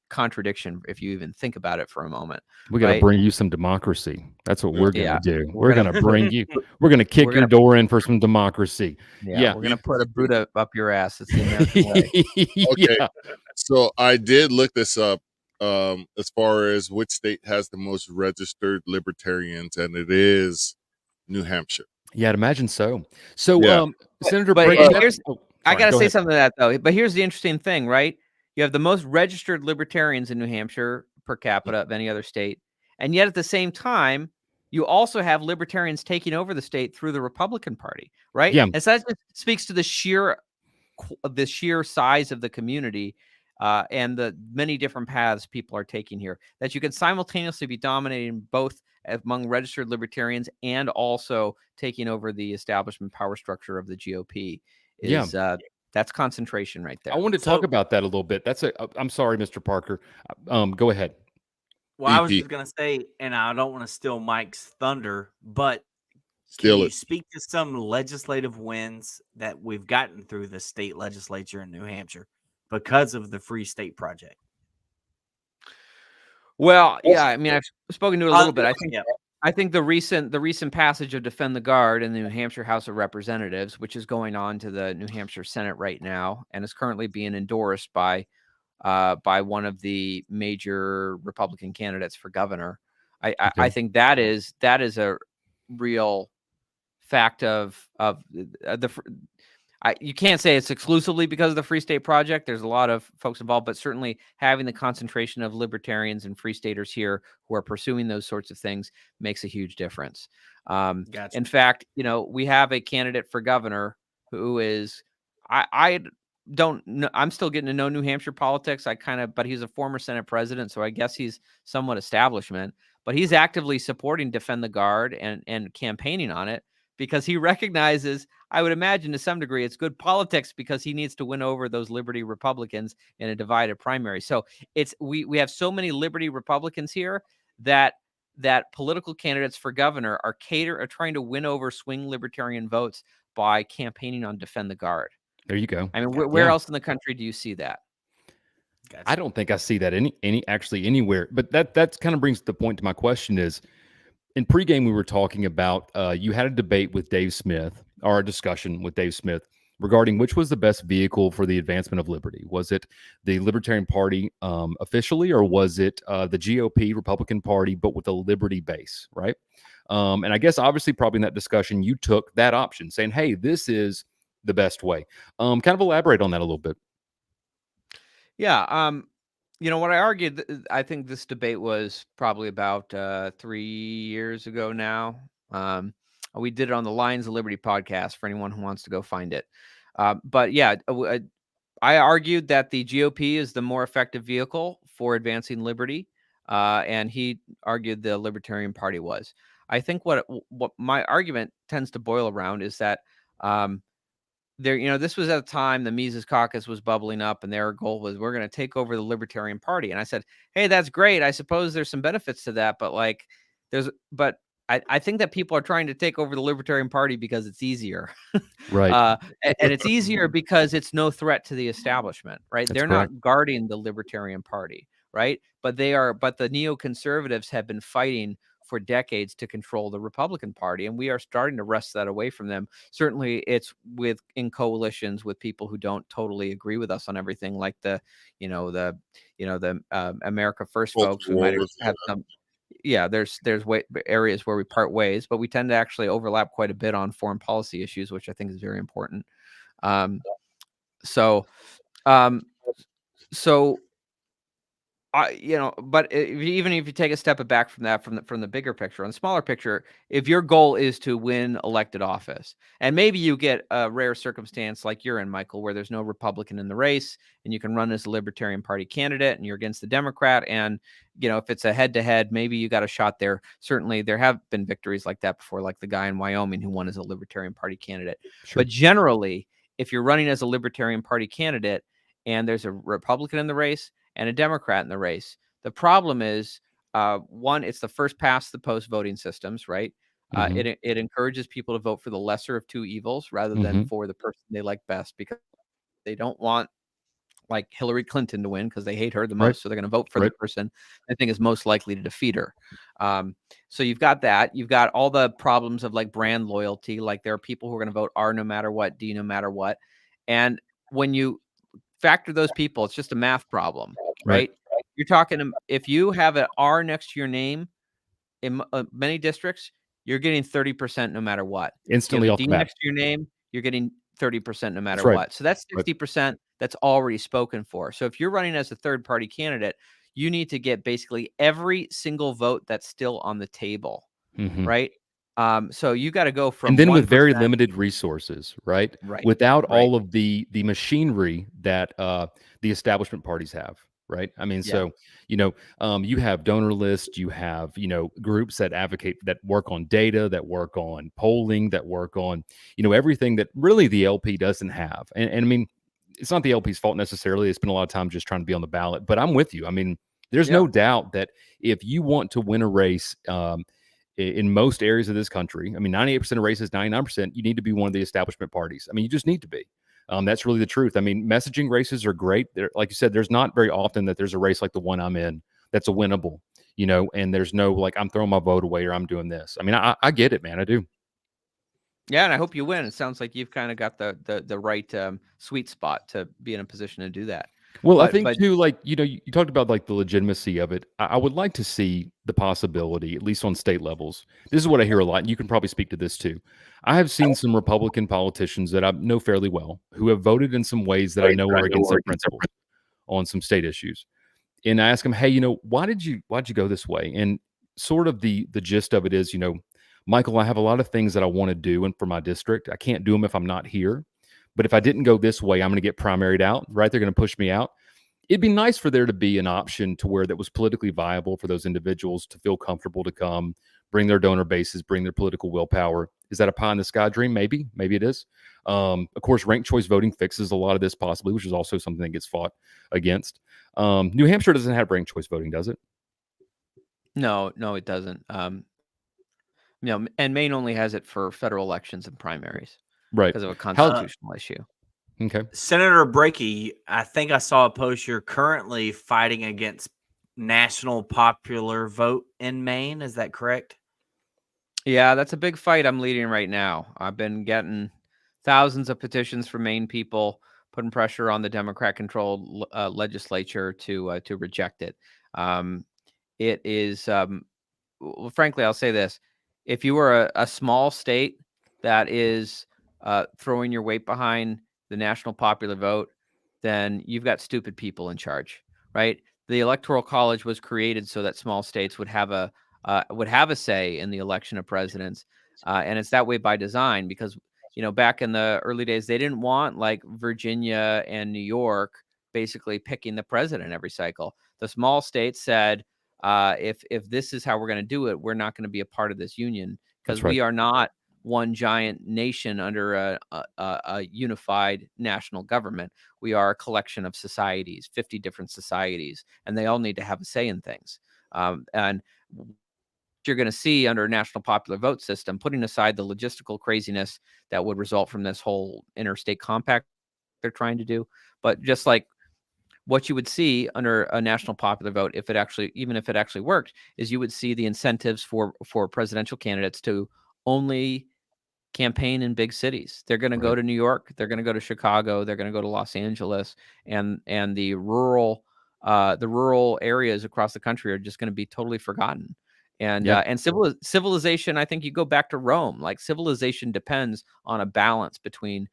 contradiction if you even think about it for a moment. We got to bring you some democracy. That's what we're going to do. We're going to bring you. We're going to kick your door in for some democracy. Yeah, we're going to put a Buddha up your ass. It's the American way. Okay, so I did look this up. as far as which state has the most registered libertarians, and it is New Hampshire. Yeah, I'd imagine so. So, Yeah. Senator But Brakey, here's, I sorry, got to go say ahead. something to that, though. But here's the interesting thing, right? You have the most registered libertarians in New Hampshire per capita of any other state. And yet at the same time, you also have libertarians taking over the state through the Republican Party, right? Yeah. And so that just speaks to the sheer size of the community and the many different paths people are taking here, that you can simultaneously be dominating both among registered libertarians and also taking over the establishment power structure of the GOP. Is that's concentration right there. I wanted to talk about that a little bit. I'm sorry, Mr. Parker. Go ahead. Well, I was EP. just gonna say, and I don't want to steal Mike's thunder, but Steal can you it. speak to some legislative wins that we've gotten through the state legislature in New Hampshire because of the Free State Project? Well, yeah, I mean, I've spoken to it a little bit. Yeah. I think the recent passage of Defend the Guard in the New Hampshire House of Representatives, which is going on to the New Hampshire Senate right now, and is currently being endorsed by one of the major Republican candidates for governor. I think that is a real fact of you can't say it's exclusively because of the Free State Project. There's a lot of folks involved, but certainly having the concentration of libertarians and free staters here who are pursuing those sorts of things makes a huge difference. Gotcha. In fact, we have a candidate for governor who is, I don't know, I'm still getting to know New Hampshire politics. But he's a former Senate president, so I guess he's somewhat establishment, but he's actively supporting Defend the Guard and campaigning on it, because he recognizes, I would imagine to some degree, it's good politics because he needs to win over those Liberty Republicans in a divided primary. So we have so many Liberty Republicans here that political candidates for governor are trying to win over swing libertarian votes by campaigning on Defend the Guard. There you go. I mean, where else in the country do you see that? Gotcha. I don't think I see that anywhere. But that kind of brings the point to my question is, in pregame, we were talking about you had a debate with Dave Smith, or a discussion with Dave Smith, regarding which was the best vehicle for the advancement of liberty. Was it the Libertarian Party officially, or was it the GOP Republican Party, but with a liberty base, right? And I guess obviously probably in that discussion, you took that option, saying, hey, this is the best way. Kind of elaborate on that a little bit. Yeah. What I argued, I think this debate was probably about 3 years ago now. We did it on the Lions of Liberty podcast for anyone who wants to go find it. But yeah, I argued that the GOP is the more effective vehicle for advancing liberty, and he argued the Libertarian Party was. I think what my argument tends to boil around is that this was at a time the Mises Caucus was bubbling up, and their goal was, we're going to take over the Libertarian Party. And I said, hey, that's great. I suppose there's some benefits to that, but I think that people are trying to take over the Libertarian Party because it's easier. Right. And it's easier because it's no threat to the establishment, right? That's They're correct. not guarding the Libertarian Party, right? But the neoconservatives have been fighting for decades to control the Republican Party, and we are starting to wrest that away from them. Certainly, it's in coalitions with people who don't totally agree with us on everything, like the America First folks. We might have some. Yeah, there's areas where we part ways, but we tend to actually overlap quite a bit on foreign policy issues, which I think is very important. But even if you take a step back from that, from the bigger picture, on the smaller picture, if your goal is to win elected office, and maybe you get a rare circumstance like you're in, Michael, where there's no Republican in the race, and you can run as a Libertarian Party candidate, and you're against the Democrat, and if it's a head-to-head, maybe you got a shot there. Certainly, there have been victories like that before, like the guy in Wyoming who won as a Libertarian Party candidate. Sure. But generally, if you're running as a Libertarian Party candidate, and there's a Republican in the race and a Democrat in the race, the problem is, one, it's the first past the post voting systems, right? Mm-hmm. It encourages people to vote for the lesser of two evils rather than for the person they like best, because they don't want like Hillary Clinton to win because they hate her the most. Right. So they're going to vote for the person they think is most likely to defeat her. So you've got that. You've got all the problems of like brand loyalty. Like there are people who are going to vote R no matter what, D no matter what. And when you factor those people, it's just a math problem, right? You're talking if you have an R next to your name in many districts, you're getting 30% no matter what. Instantly You have off a the D bat. next to your name, you're getting 30% no matter right. what. So that's 60% that's already spoken for. So if you're running as a third party candidate, you need to get basically every single vote that's still on the table, Mhm. right? So you got to go from And then with very 1%. limited resources, right? Right. Without Right. all of the machinery that the establishment parties have, right? I mean, Yeah. so you have donor lists, you have groups that advocate, that work on data, that work on polling, that work on everything that really the LP doesn't have. And I mean, it's not the LP's fault necessarily. They spend a lot of time just trying to be on the ballot. But I'm with you. I mean, there's no doubt that if you want to win a race, in most areas of this country, I mean, 98% of races, 99%, you need to be one of the establishment parties. I mean, you just need to be. That's really the truth. I mean, messaging races are great. Like you said, there's not very often that there's a race like the one I'm in that's a winnable, and there's no like I'm throwing my vote away or I'm doing this. I mean, I get it, man. I do. Yeah, and I hope you win. It sounds like you've kind of got the right sweet spot to be in a position to do that. Well, I think too, like, you talked about like the legitimacy of it. I would like to see the possibility, at least on state levels. This is what I hear a lot, and you can probably speak to this too. I have seen some Republican politicians that I know fairly well who have voted in some ways that I know are against their principles on some state issues. And I ask them, hey, why'd you go this way? And sort of the gist of it is, Michael, I have a lot of things that I want to do and for my district. I can't do them if I'm not here. But if I didn't go this way, I'm going to get primaried out, right? They're going to push me out. It'd be nice for there to be an option to where that was politically viable for those individuals to feel comfortable to come, bring their donor bases, bring their political willpower. Is that a pie in the sky dream? Maybe it is. Of course, ranked choice voting fixes a lot of this possibly, which is also something that gets fought against. New Hampshire doesn't have ranked choice voting, does it? No, it doesn't. And Maine only has it for federal elections and primaries, right? Because of a constitutional issue. Okay. Senator Brakey, I think I saw a post. You're currently fighting against national popular vote in Maine. Is that correct? Yeah, that's a big fight I'm leading right now. I've been getting thousands of petitions from Maine people, putting pressure on the Democrat-controlled legislature to reject it. It is, well, frankly, I'll say this: if you are a small state that is throwing your weight behind the national popular vote, then you've got stupid people in charge, right? The Electoral College was created so that small states would have a say in the election of presidents, and it's that way by design because back in the early days they didn't want like Virginia and New York basically picking the president every cycle. The small states said, if this is how we're going to do it, we're not going to be a part of this union because we are not one giant nation under a unified national government. We are a collection of societies, 50 different societies, and they all need to have a say in things. And you're going to see under a national popular vote system, putting aside the logistical craziness that would result from this whole interstate compact they're trying to do, but just like what you would see under a national popular vote, if it actually worked, is you would see the incentives for presidential candidates to only campaign in big cities. They're going to go to New York, they're going to go to Chicago, they're going to go to Los Angeles, and the rural areas across the country are just going to be totally forgotten. And civilization, I think you go back to Rome. Like civilization depends on a balance between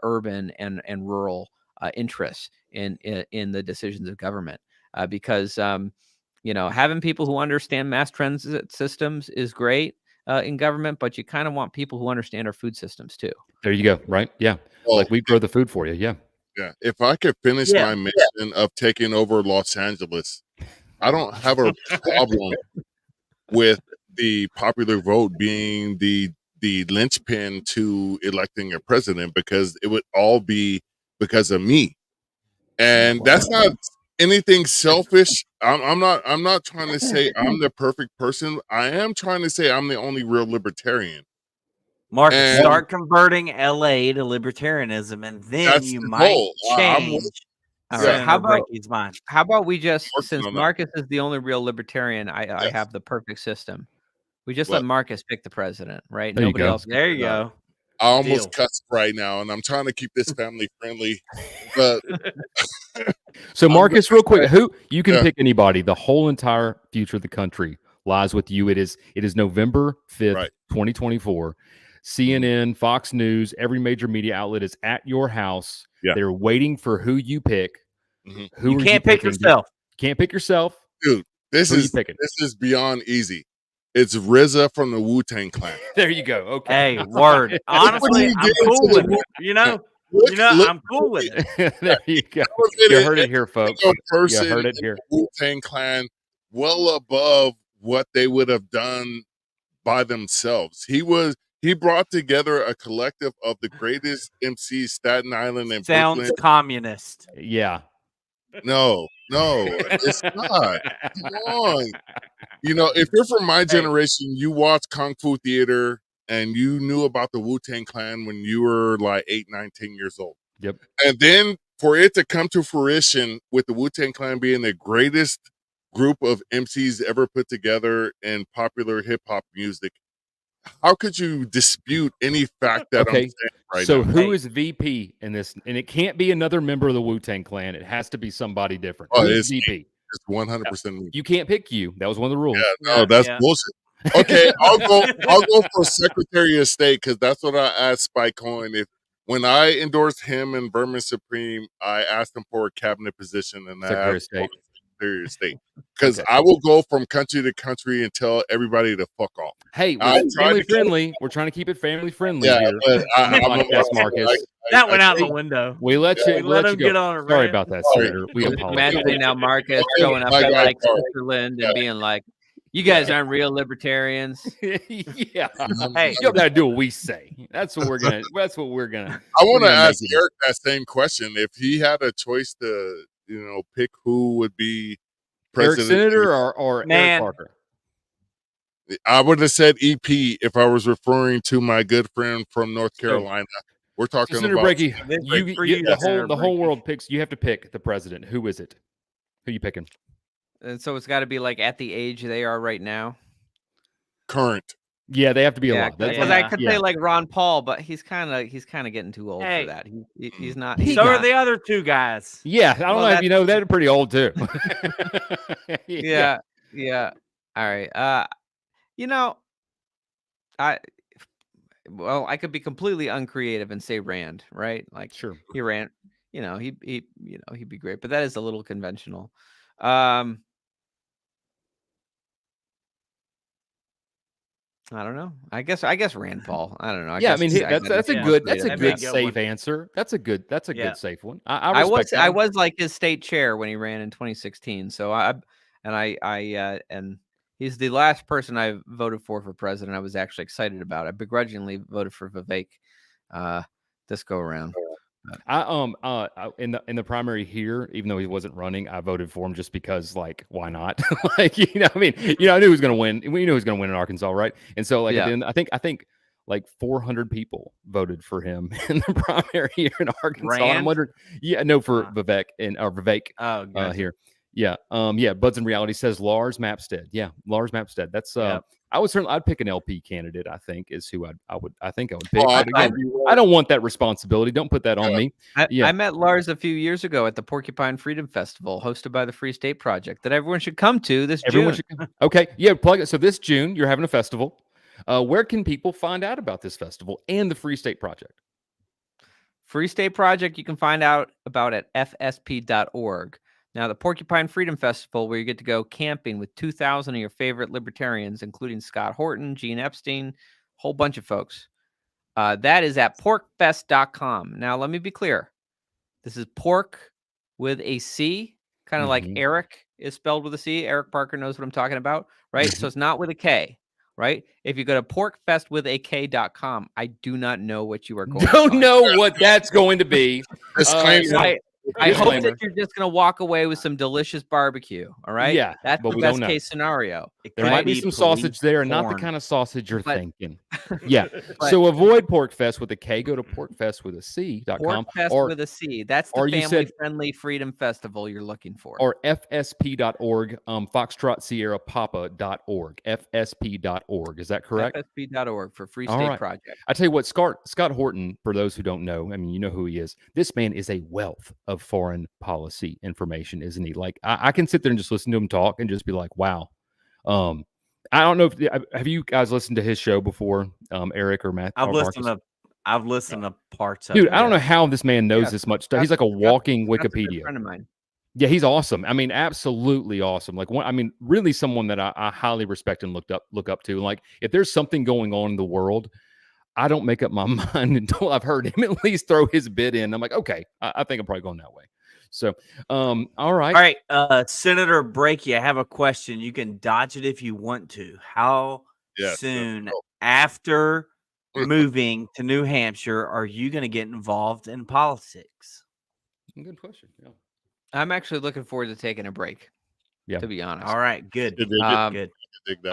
urban and rural interests in the decisions of government, because having people who understand mass transit systems is great in government, but you kind of want people who understand our food systems too. There you go. Right? Yeah. Well, like we grow the food for you. Yeah. Yeah. If I could finish my mission of taking over Los Angeles, I don't have a problem with the popular vote being the linchpin to electing a president, because it would all be because of me. And that's not anything selfish. I'm not trying to say I'm the perfect person. I am trying to say I'm the only real libertarian. Marcus, start converting LA to libertarianism, and then you might change. All right. How about we just, since Marcus is the only real libertarian, I have the perfect system. We just let Marcus pick the president, right? There Nobody else. There you go. I almost Deal. cussed right now, and I'm trying to keep this family friendly. But So Marcus, real quick, say- who you can Yeah. pick anybody. The whole entire future of the country lies with you. It is November 5th, Right. 2024. CNN, Fox News, every major media outlet is at your house. Yeah. They're waiting for who you pick. Mhm. Who You are can't pick picking? yourself. You can't pick yourself. dude, this Who are you is picking? beyond easy. It's RZA from the Wu-Tang Clan. There you go. Okay. Hey, word. Honestly, he I'm did cool to the with it. You know, Look- I'm cool with it. There you go. elevated You heard it here, folks. every person You heard it in here. the Wu-Tang Clan well above what they would have done by themselves. He brought together a collective of the greatest MCs, Staten Island and Sounds Brooklyn. communist. Yeah. No, it's not. Come on. You know, if you're from my generation, you watch Kung Fu Theater and you knew about the Wu-Tang Clan when you were like 8, 9, 10 years old. Yep. And then for it to come to fruition with the Wu-Tang Clan being the greatest group of MCs ever put together in popular hip hop music, how could you dispute any fact that I'm Okay. saying right So now? who is VP in this? And it can't be another member of the Wu-Tang Clan. It has to be somebody different. Oh, Who's it's me. VP? It's 100% me. You can't pick you. That was one of the rules. Yeah, no, that's Yeah. bullshit. Okay, I'll go for Secretary of State because that's what I asked Spike Cohen. If when I endorsed him and Berman Supreme, I asked him for a cabinet position and Secretary I of asked State. for Secretary of State because Okay. I will go from country to country and tell everybody to fuck off. Hey, I we're tried family to keep- friendly. We're trying to keep it family friendly Yeah, here. but I'm Podcast, Marcus. That went out the think- window. We let you. We we let you him go. get on a Sorry rant. about that, Sorry. Senator. We Just Just apologize. imagining now Marcus Okay, showing up my at guy, like sorry. Switzerland Yeah. and being like, "You guys aren't real libertarians." Yeah. Hey. You gotta do what we say. That's what we're gonna. That's what we're gonna. I want to gonna ask make it. Eric that same question. If he had a choice to, pick who would be Eric president, Senator or Man. Eric Parker. I would have said EP if I was referring to my good friend from North Carolina. We're So talking Senator about Brakey, This you, is for you- you, the Senator whole Brakey. world picks. You have to pick the president. Who is it? Who you picking? And so it's got to be like at the age they are right now. current. Yeah, they have to be Yeah, alive. That's because Yeah. I could yeah. say like Ron Paul, but he's kind of getting too old Hey. for that. He's not. He He's So got- are the other two guys. Yeah, I don't Well, know if you know they're pretty old too. Yeah. All right. I could be completely uncreative and say Rand, right? Like Sure. he ran, he'd be great, but that is a little conventional. I don't know. I guess Rand Paul. I don't know. Yeah, I mean guess that's a yeah. good that's a That'd be a good good safe one. answer. That's a good Yeah. safe one. I was respect that I one. was like his state chair when he ran in 2016. So and he's the last person I voted for president. I was actually excited about. I begrudgingly voted for Vivek this go around. In the primary here, even though he wasn't running, I voted for him just because, like, why not? Like, I mean, I knew he was going to win. We knew he was going to win in Arkansas, right? And so, like, Yeah. at the end, I think like 400 people voted for him in the primary here in Arkansas. I'm Rand? wondering, for Ah. Vivek or Vivek Oh, gotcha. here. Yeah. Buds in Reality says Lars Mapstead. Yeah, Lars Mapstead. That's Yep. I'd pick an LP candidate. I think is who I would pick. Oh, But again, I don't want that responsibility. Don't put that on me. Yeah. I met Lars a few years ago at the Porcupine Freedom Festival hosted by the Free State Project that everyone should come to this Everyone June. should come. Okay. Yeah, plug it. So this June, you're having a festival. Where can people find out about this festival and the Free State Project? Free State Project, you can find out about at fsp.org. Now, the Porcupine Freedom Festival, where you get to go camping with 2,000 of your favorite libertarians, including Scott Horton, Gene Epstein, a whole bunch of folks. That is at porkfest.com. Now, let me be clear. This is pork with a C, kind of like Eric is spelled with a C. Eric Parker knows what I'm talking about, right? So it's not with a K, right? If you go to porkfestwithak.com, I do not know what you are going to Don't find. know what that's going to be. Disclaimer. So I hope disclaimer. that you're just going to walk away with some delicious barbecue. All right. Yeah, That's but the we don't best know. case scenario. It There could might be some sausage police there, not the porn. kind of sausage you're But- thinking. Yeah. But- So avoid PorkFest with a K. Go to porkfestwithac.com. Porkfest Or with a C. That's the or you said- family-friendly freedom festival you're looking for. or fsp.org, Foxtrot Sierra Papa.org, fsp.org. Is that correct? FSP.org for Free All State right. Project. I tell you what, Scott Horton, for those who don't know, I mean, you know who he is. This man is a wealth of foreign policy information, isn't he? Like, I can sit there and just listen to him talk and just be like, wow. I don't know if have you guys listened to his show before, Eric or Matt? I've or listened Marcus? to parts of Dude, it. I don't know yes. how this man knows Yeah, this much stuff. He's like a walking That's a good Wikipedia. friend of mine. Yeah, he's awesome. I mean, absolutely awesome. Like, really someone that I highly respect and look up to. Like, if there's something going on in the world, I don't make up my mind until I've heard him at least throw his bid in. I'm like, okay, I think I'm probably going that way. So, all right. All right, Senator Brakey, I have a question. You can dodge it if you want to. How Yes, soon go. after moving to New Hampshire are you going to get involved in politics? Good question. Yeah. I'm actually looking forward to taking a break. Yeah. To be honest. All right, good. Did they Good. dig that?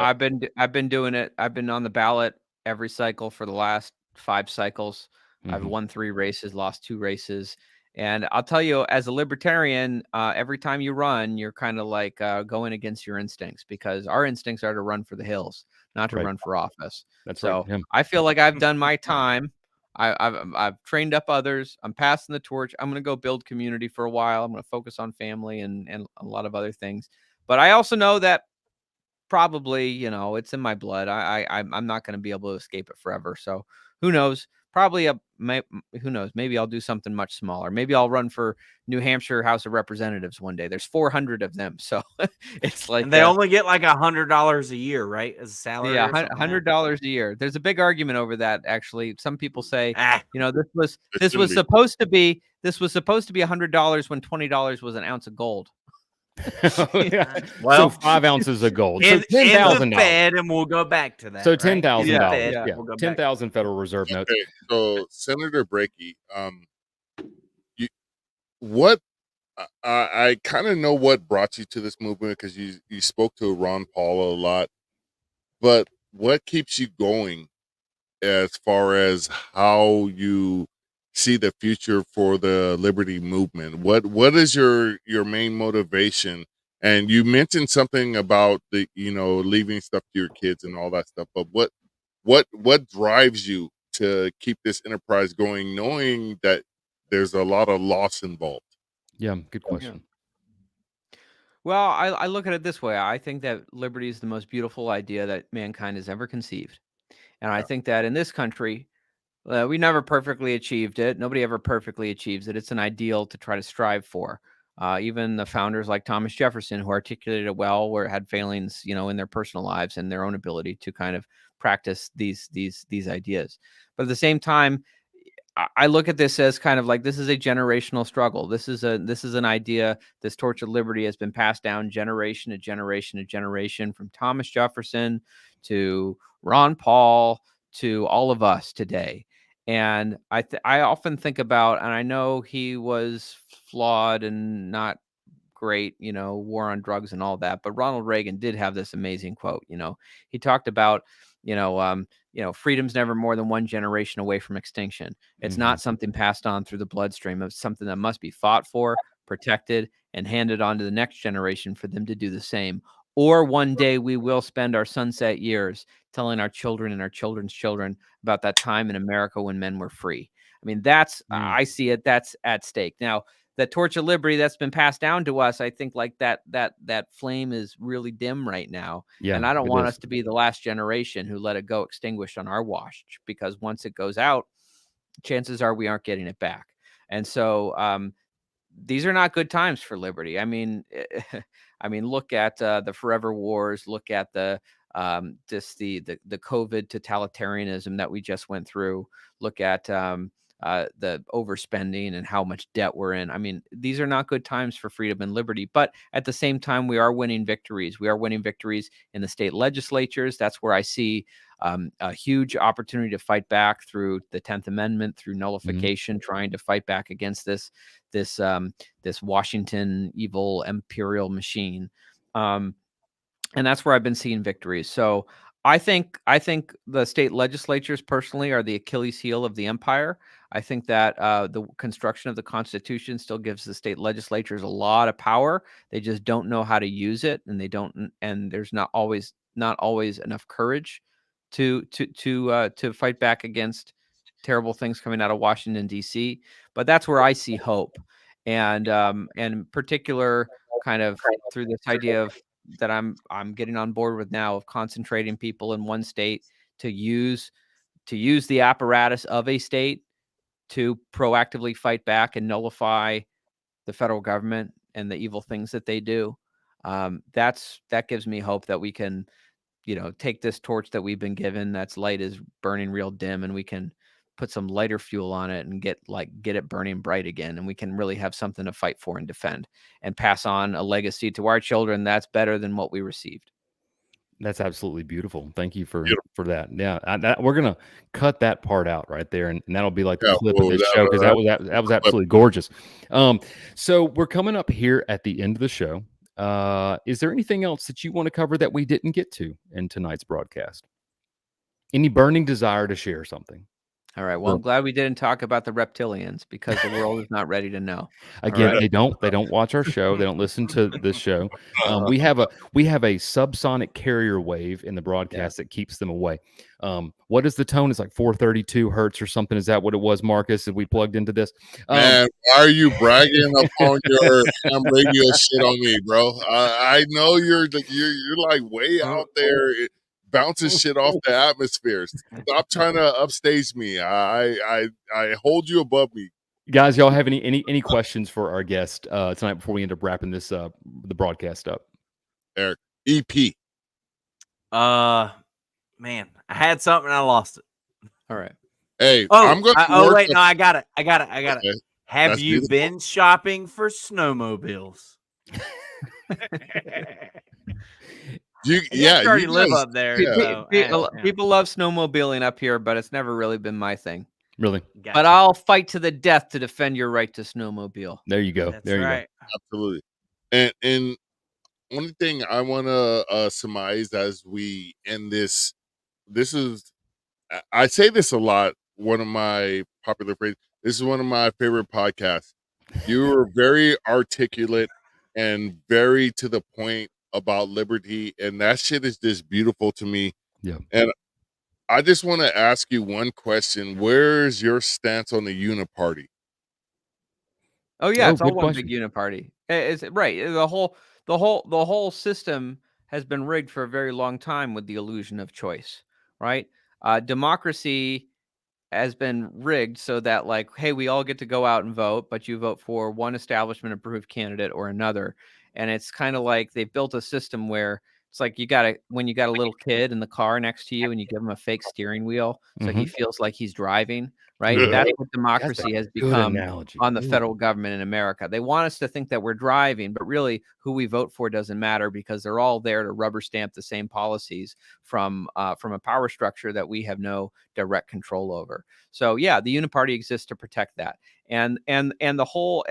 I've been doing it. I've been on the ballot every cycle for the last 5 cycles. I've Mhm. won 3 races, lost 2 races. And I'll tell you, as a libertarian, every time you run, you're kind of like going against your instincts, because our instincts are to run for the hills, not to Right. run for office. That's So right. Yeah. I feel like I've done my time. I've trained up others. I'm passing the torch. I'm going to go build community for a while. I'm going to focus on family and a lot of other things. But I also know that probably, you know, it's in my blood. I'm not going to be able to escape it forever. So who knows? Probably who knows? Maybe I'll do something much smaller. Maybe I'll run for New Hampshire House of Representatives one day. There's 400 of them, so it's like And they only get like $100 a year, right, as a salary? yeah, or something like that? $100 a year. There's a big argument over that. Actually, some people say, Ah, you know, this was shouldn't be. supposed to be $100 when $20 was an ounce of gold. Yeah. Well, so 5 ounces of gold. So in the $10,000. Fed, and we'll go back to that. So right? $10,000. In the Yeah, Fed, Yeah. we'll go back. 10,000 Federal Reserve notes. Okay, so Senator Brakey, what I kind of know what brought you to this movement, because you spoke to Ron Paul a lot, but what keeps you going as far as how you see the future for the liberty movement? What is your main motivation? And you mentioned something about the leaving stuff to your kids and all that stuff, but what drives you to keep this enterprise going, knowing that there's a lot of loss involved? Yeah. Good question. Well, I look at it this way. I think that liberty is the most beautiful idea that mankind has ever conceived. And I think that in this country, we never perfectly achieved it. Nobody ever perfectly achieves it. It's an ideal to try to strive for. Even the founders like Thomas Jefferson, who articulated it well, had failings, you know, in their personal lives and their own ability to kind of practice these ideas. But at the same time, I look at this as kind of like, this is a generational struggle. This is an idea. This torch of liberty has been passed down generation to generation to generation, from Thomas Jefferson to Ron Paul to all of us today. And I often think about, and I know he was flawed and not great, you know, war on drugs and all that, but Ronald Reagan did have this amazing quote. You know, he talked about, freedom's never more than one generation away from extinction. It's not something passed on through the bloodstream. It's something that must be fought for, protected, and handed on to the next generation for them to do the same. Or one day we will spend our sunset years telling our children and our children's children about that time in America when men were free. I mean, that's, I see it, that's at stake. Now, the torch of liberty that's been passed down to us, I think like that flame is really dim right now. Yeah. And I don't it want is. us to be the last generation who let it go extinguished on our watch, because once it goes out, chances are we aren't getting it back. And so these are not good times for liberty. I mean, look at the forever wars, look at the COVID totalitarianism that we just went through, look at the overspending and how much debt we're in. I mean, these are not good times for freedom and liberty, but at the same time, we are winning victories. We are winning victories in the state legislatures. That's where I see a huge opportunity to fight back through the 10th Amendment, through nullification, trying to fight back against this Washington evil imperial machine. And that's where I've been seeing victories. So I think the state legislatures personally are the Achilles heel of the empire. I think that the construction of the Constitution still gives the state legislatures a lot of power. They just don't know how to use it, and they don't. And there's not always enough courage to fight back against terrible things coming out of Washington D.C. But that's where I see hope, and in particular, kind of through this idea of that I'm getting on board with now of concentrating people in one state to use the apparatus of a state to proactively fight back and nullify the federal government and the evil things that they do. That gives me hope that we can, take this torch that we've been given, that's light is burning real dim, and we can put some lighter fuel on it and get it burning bright again. And we can really have something to fight for and defend and pass on a legacy to our children that's better than what we received. That's absolutely beautiful. Thank you for that. Yeah, we're gonna cut that part out right there, and that'll be like the clip of this show, because that was absolutely gorgeous. So we're coming up here at the end of the show. Is there anything else that you want to cover that we didn't get to in tonight's broadcast? Any burning desire to share something? All right. Well, I'm glad we didn't talk about the reptilians, because the world is not ready to know. Again, right. They don't watch our show. They don't listen to this show. We have a subsonic carrier wave in the broadcast that keeps them away. What is the tone? It's like 432 hertz or something. Is that what it was, Marcus? If we plugged into this, man, why are you bragging upon your ham radio shit on me, bro? I know you're like way out there, bouncing shit off the atmosphere. Stop trying to upstage me. I hold you above me. Guys, y'all have any questions for our guest tonight before we end up wrapping this the broadcast up? Eric, EP. Man, I had something and I lost it. All right. Hey, I'm going to wait, no, I got it. Okay. Have That's you beautiful. been shopping for snowmobiles? You already you live guys- up there. yeah. so, People love snowmobiling up here, but it's never really been my thing. Really? Gotcha. But I'll fight to the death to defend your right to snowmobile. There you go. That's there you right. Absolutely. And one thing I want to surmise as we end this is, I say this a lot, one of my popular phrases. This is one of my favorite podcasts. You are very articulate and very to the point about liberty, and that shit is just beautiful to me. Yeah. And I just want to ask you one question. Where's your stance on the uniparty? Oh yeah, it's all good one question. big uniparty. It's right. The whole system has been rigged for a very long time with the illusion of choice, right? Democracy has been rigged so that, like, hey, we all get to go out and vote, but you vote for one establishment approved candidate or another. And it's kind of like they've built a system where it's like when you got a little kid in the car next to you and you give him a fake steering wheel so he feels like he's driving, right? Yeah. That's what democracy has Good become analogy. on the Ooh. federal government in America. They want us to think that we're driving, but really who we vote for doesn't matter, because they're all there to rubber stamp the same policies from a power structure that we have no direct control over. So yeah, the uniparty exists to protect that. And the whole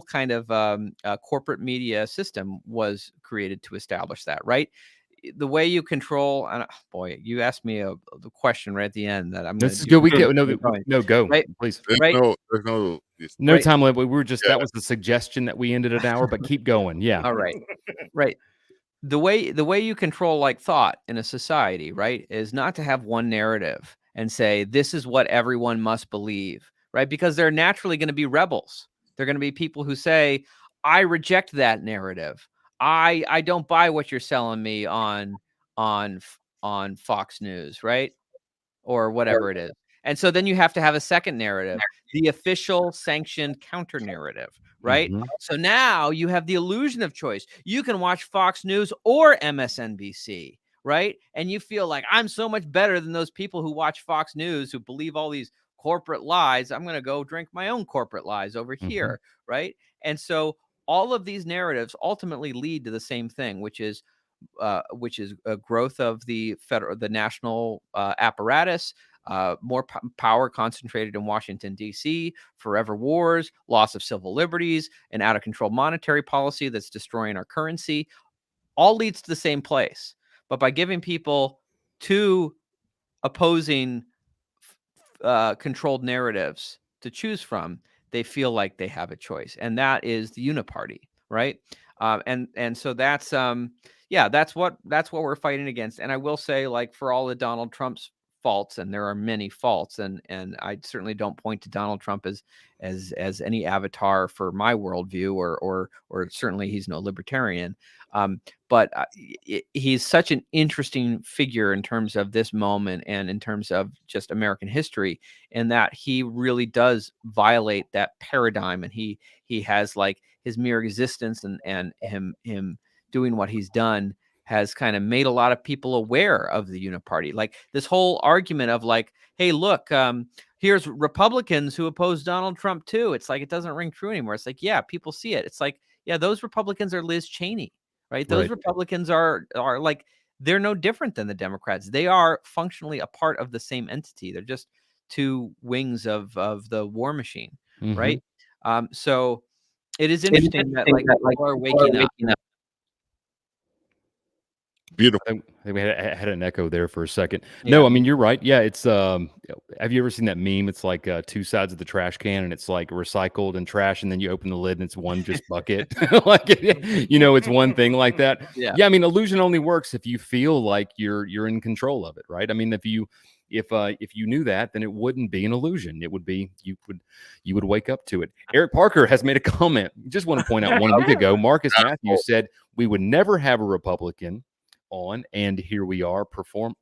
kind of corporate media system was created to establish that, right? The way you control, boy, you asked me the question right at the end that I'm going to. This is good. We can go, Right. please. There's Right. no No Right. time limit. We were just that was the suggestion that we ended an hour, but keep going. Yeah. All right. Right. The way you control like thought in a society, right, is not to have one narrative and say this is what everyone must believe, right? Because they're naturally going to be rebels. They're going to be people who say, I reject that narrative. I don't buy what you're selling me on Fox News, right? Or whatever it is. And so then you have to have a second narrative, the official sanctioned counter narrative, right? Mhm. So now you have the illusion of choice. You can watch Fox News or MSNBC, right? And you feel like I'm so much better than those people who watch Fox News, who believe all these corporate lies. I'm going to go drink my own corporate lies over here, right? And so all of these narratives ultimately lead to the same thing, which is a growth of the national apparatus, more power concentrated in Washington, D.C., forever wars, loss of civil liberties, an out of control monetary policy that's destroying our currency. all leads to the same place. But by giving people two opposing controlled narratives to choose from, they feel like they have a choice, and that is the uniparty, right? And so that's that's what we're fighting against. And I will say, like, for all of Donald Trump's faults, and there are many faults, and I certainly don't point to Donald Trump as any avatar for my worldview, or certainly he's no libertarian. But he's such an interesting figure in terms of this moment and in terms of just American history, in that he really does violate that paradigm, and he has, like, his mere existence and him doing what he's done has kind of made a lot of people aware of the uniparty. Like, this whole argument of, like, hey, look, here's Republicans who oppose Donald Trump too. It's like, it doesn't ring true anymore. It's like, yeah, people see it. It's like, yeah, those Republicans are Liz Cheney, right? Those Republicans are like, they're no different than the Democrats. They are functionally a part of the same entity. They're just two wings of the war machine, right? So it is interesting that people are waking up. Beautiful. I think we had an echo there for a second. Yeah. No, I mean, you're right. Yeah, it's have you ever seen that meme? It's like two sides of the trash can, and it's like recycled and trash, and then you open the lid and it's one just bucket. Like, it's one thing like that. Yeah. I mean, illusion only works if you feel like you're in control of it, right? I mean, if you knew that, then it wouldn't be an illusion. It would be, you would wake up to it. Eric Parker has made a comment. Just want to point out, 1 week ago, Marcus Matthews said we would never have a Republican on, and here we are platforming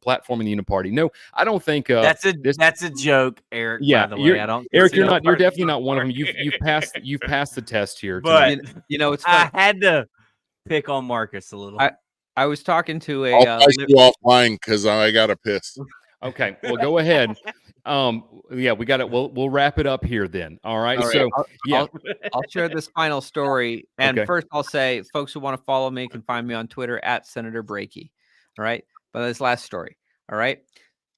the uniparty. No, I don't think that's a joke, Eric. Yeah, by the way, I don't. Eric, you're definitely not one of them. You've passed the test here. But it's I had to pick on Marcus a little. I was talking to a. I'll ice you offline because I got a piss. Okay, well, go ahead. Yeah, we got it. We'll wrap it up here then. All right. So I'll share this final story. And Okay. First, I'll say, folks who want to follow me can find me on Twitter at Senator Brakey. All right. But this last story. All right. I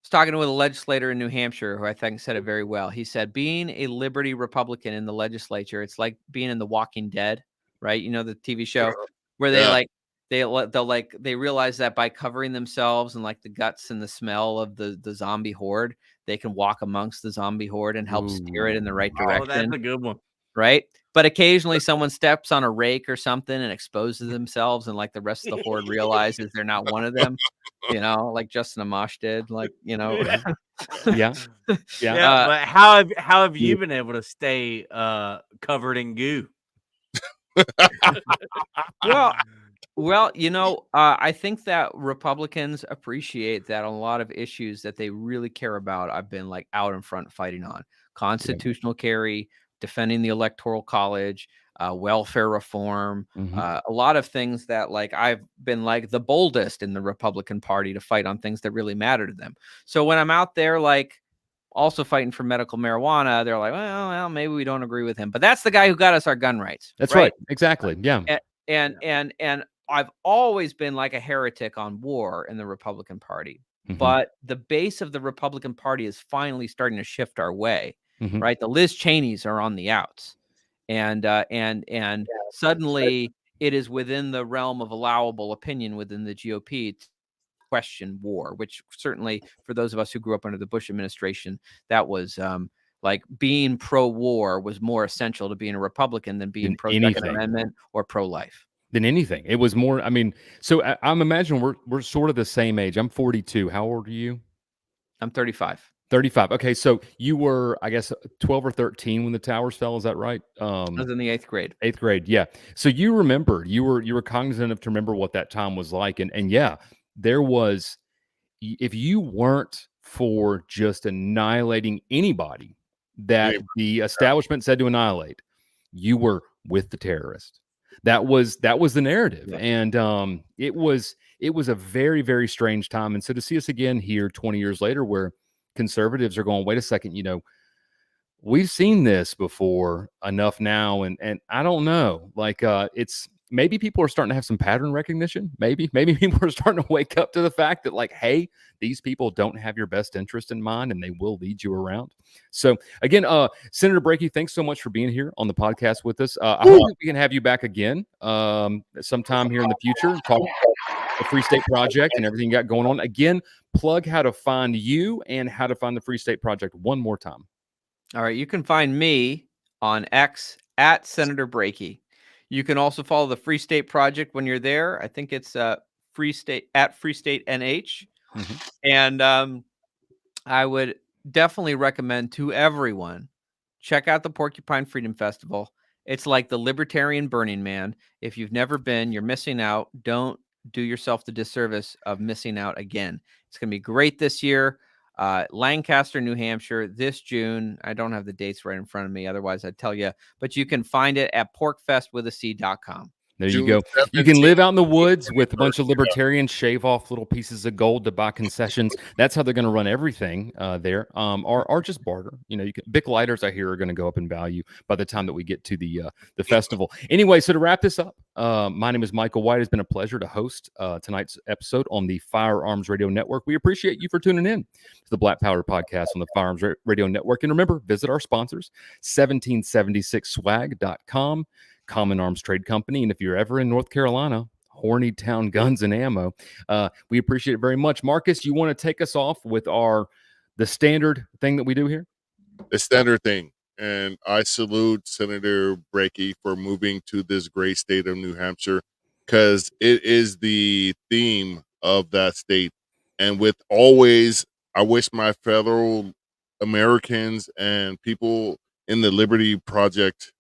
was talking with a legislator in New Hampshire who I think said it very well. He said, being a Liberty Republican in the legislature, it's like being in The Walking Dead, right? You know, the TV show where they realize that by covering themselves and, like, the guts and the smell of the zombie horde, they can walk amongst the zombie horde and help steer it in the right direction. Oh, that's a good one. Right? But occasionally someone steps on a rake or something and exposes themselves, and, like, the rest of the horde realizes they're not one of them, like Justin Amash did, like, Yeah. But how have you been able to stay covered in goo? Well, I think that Republicans appreciate that on a lot of issues that they really care about. I've been, like, out in front fighting on constitutional carry, defending the Electoral College, welfare reform, a lot of things that, like, I've been, like, the boldest in the Republican Party to fight on things that really matter to them. So when I'm out there, like, also fighting for medical marijuana, they're like, well, maybe we don't agree with him, but that's the guy who got us our gun rights. That's right. Exactly. Yeah. And I've always been, like, a heretic on war in the Republican Party, but the base of the Republican Party is finally starting to shift our way, right? The Liz Cheneys are on the outs, and suddenly it is within the realm of allowable opinion within the GOP to question war, which certainly for those of us who grew up under the Bush administration, that was like, being pro-war was more essential to being a Republican than being pro-Second Amendment or pro-life. Than anything. It was more, I mean, so I'm imagining we're sort of the same age. I'm 42. How old are you? I'm 35. 35. Okay, so you were, I guess, 12 or 13 when the towers fell. Is that right? I was in the 8th grade. 8th grade, yeah. So you remember, you were cognizant enough to remember what that time was like, and yeah, there was, if you weren't for just annihilating anybody that the establishment said to annihilate, you were with the terrorist. That was the narrative, and it was a very, very strange time. And so to see us again here 20 years later, where conservatives are going, wait a second, we've seen this before enough now, and I don't know, like, it's maybe people are starting to have some pattern recognition. Maybe people are starting to wake up to the fact that, like, hey, these people don't have your best interest in mind, and they will lead you around. So again, Senator Brakey, thanks so much for being here on the podcast with us. I hope we can have you back again sometime here in the future. the Free State Project and everything you got going on. Again, plug how to find you and how to find the Free State Project one more time. All right, you can find me on X at Senator Brakey. You can also follow the Free State Project when you're there. I think it's Free State at Free State NH. And I would definitely recommend to everyone, check out the Porcupine Freedom Festival. It's like the Libertarian Burning Man. If you've never been, you're missing out. Don't do yourself the disservice of missing out again. It's going to be great this year. Lancaster, New Hampshire, this June. I don't have the dates right in front of me. Otherwise, I'd tell you. But you can find it at porkfestwithac.com. There you go. You can live out in the woods with a bunch of libertarians, shave off little pieces of gold to buy concessions. That's how they're going to run everything there, or just barter. You know, Bic lighters, I hear, are going to go up in value by the time that we get to the festival. Anyway, so to wrap this up, my name is Michael White. It's been a pleasure to host tonight's episode on the Firearms Radio Network. We appreciate you for tuning in to the Black Powder Podcast on the Firearms Radio Network. And remember, visit our sponsors, 1776swag.com. Common Arms Trade Company, and if you're ever in North Carolina, Horny Town Guns and Ammo, we appreciate it very much. Marcus, you want to take us off with the standard thing that we do here? The standard thing, and I salute Senator Brakey for moving to this great state of New Hampshire, because it is the theme of that state. And with always, I wish my fellow Americans and people in the Liberty Project,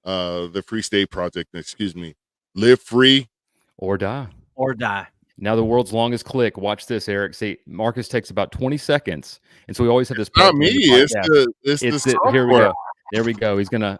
the Free State Project, excuse me, live free or die. Or die. Now the world's longest click. Watch this, Eric. See, Marcus takes about 20 seconds, and so we always have this. Not me. It's the here we go. There we go. He's gonna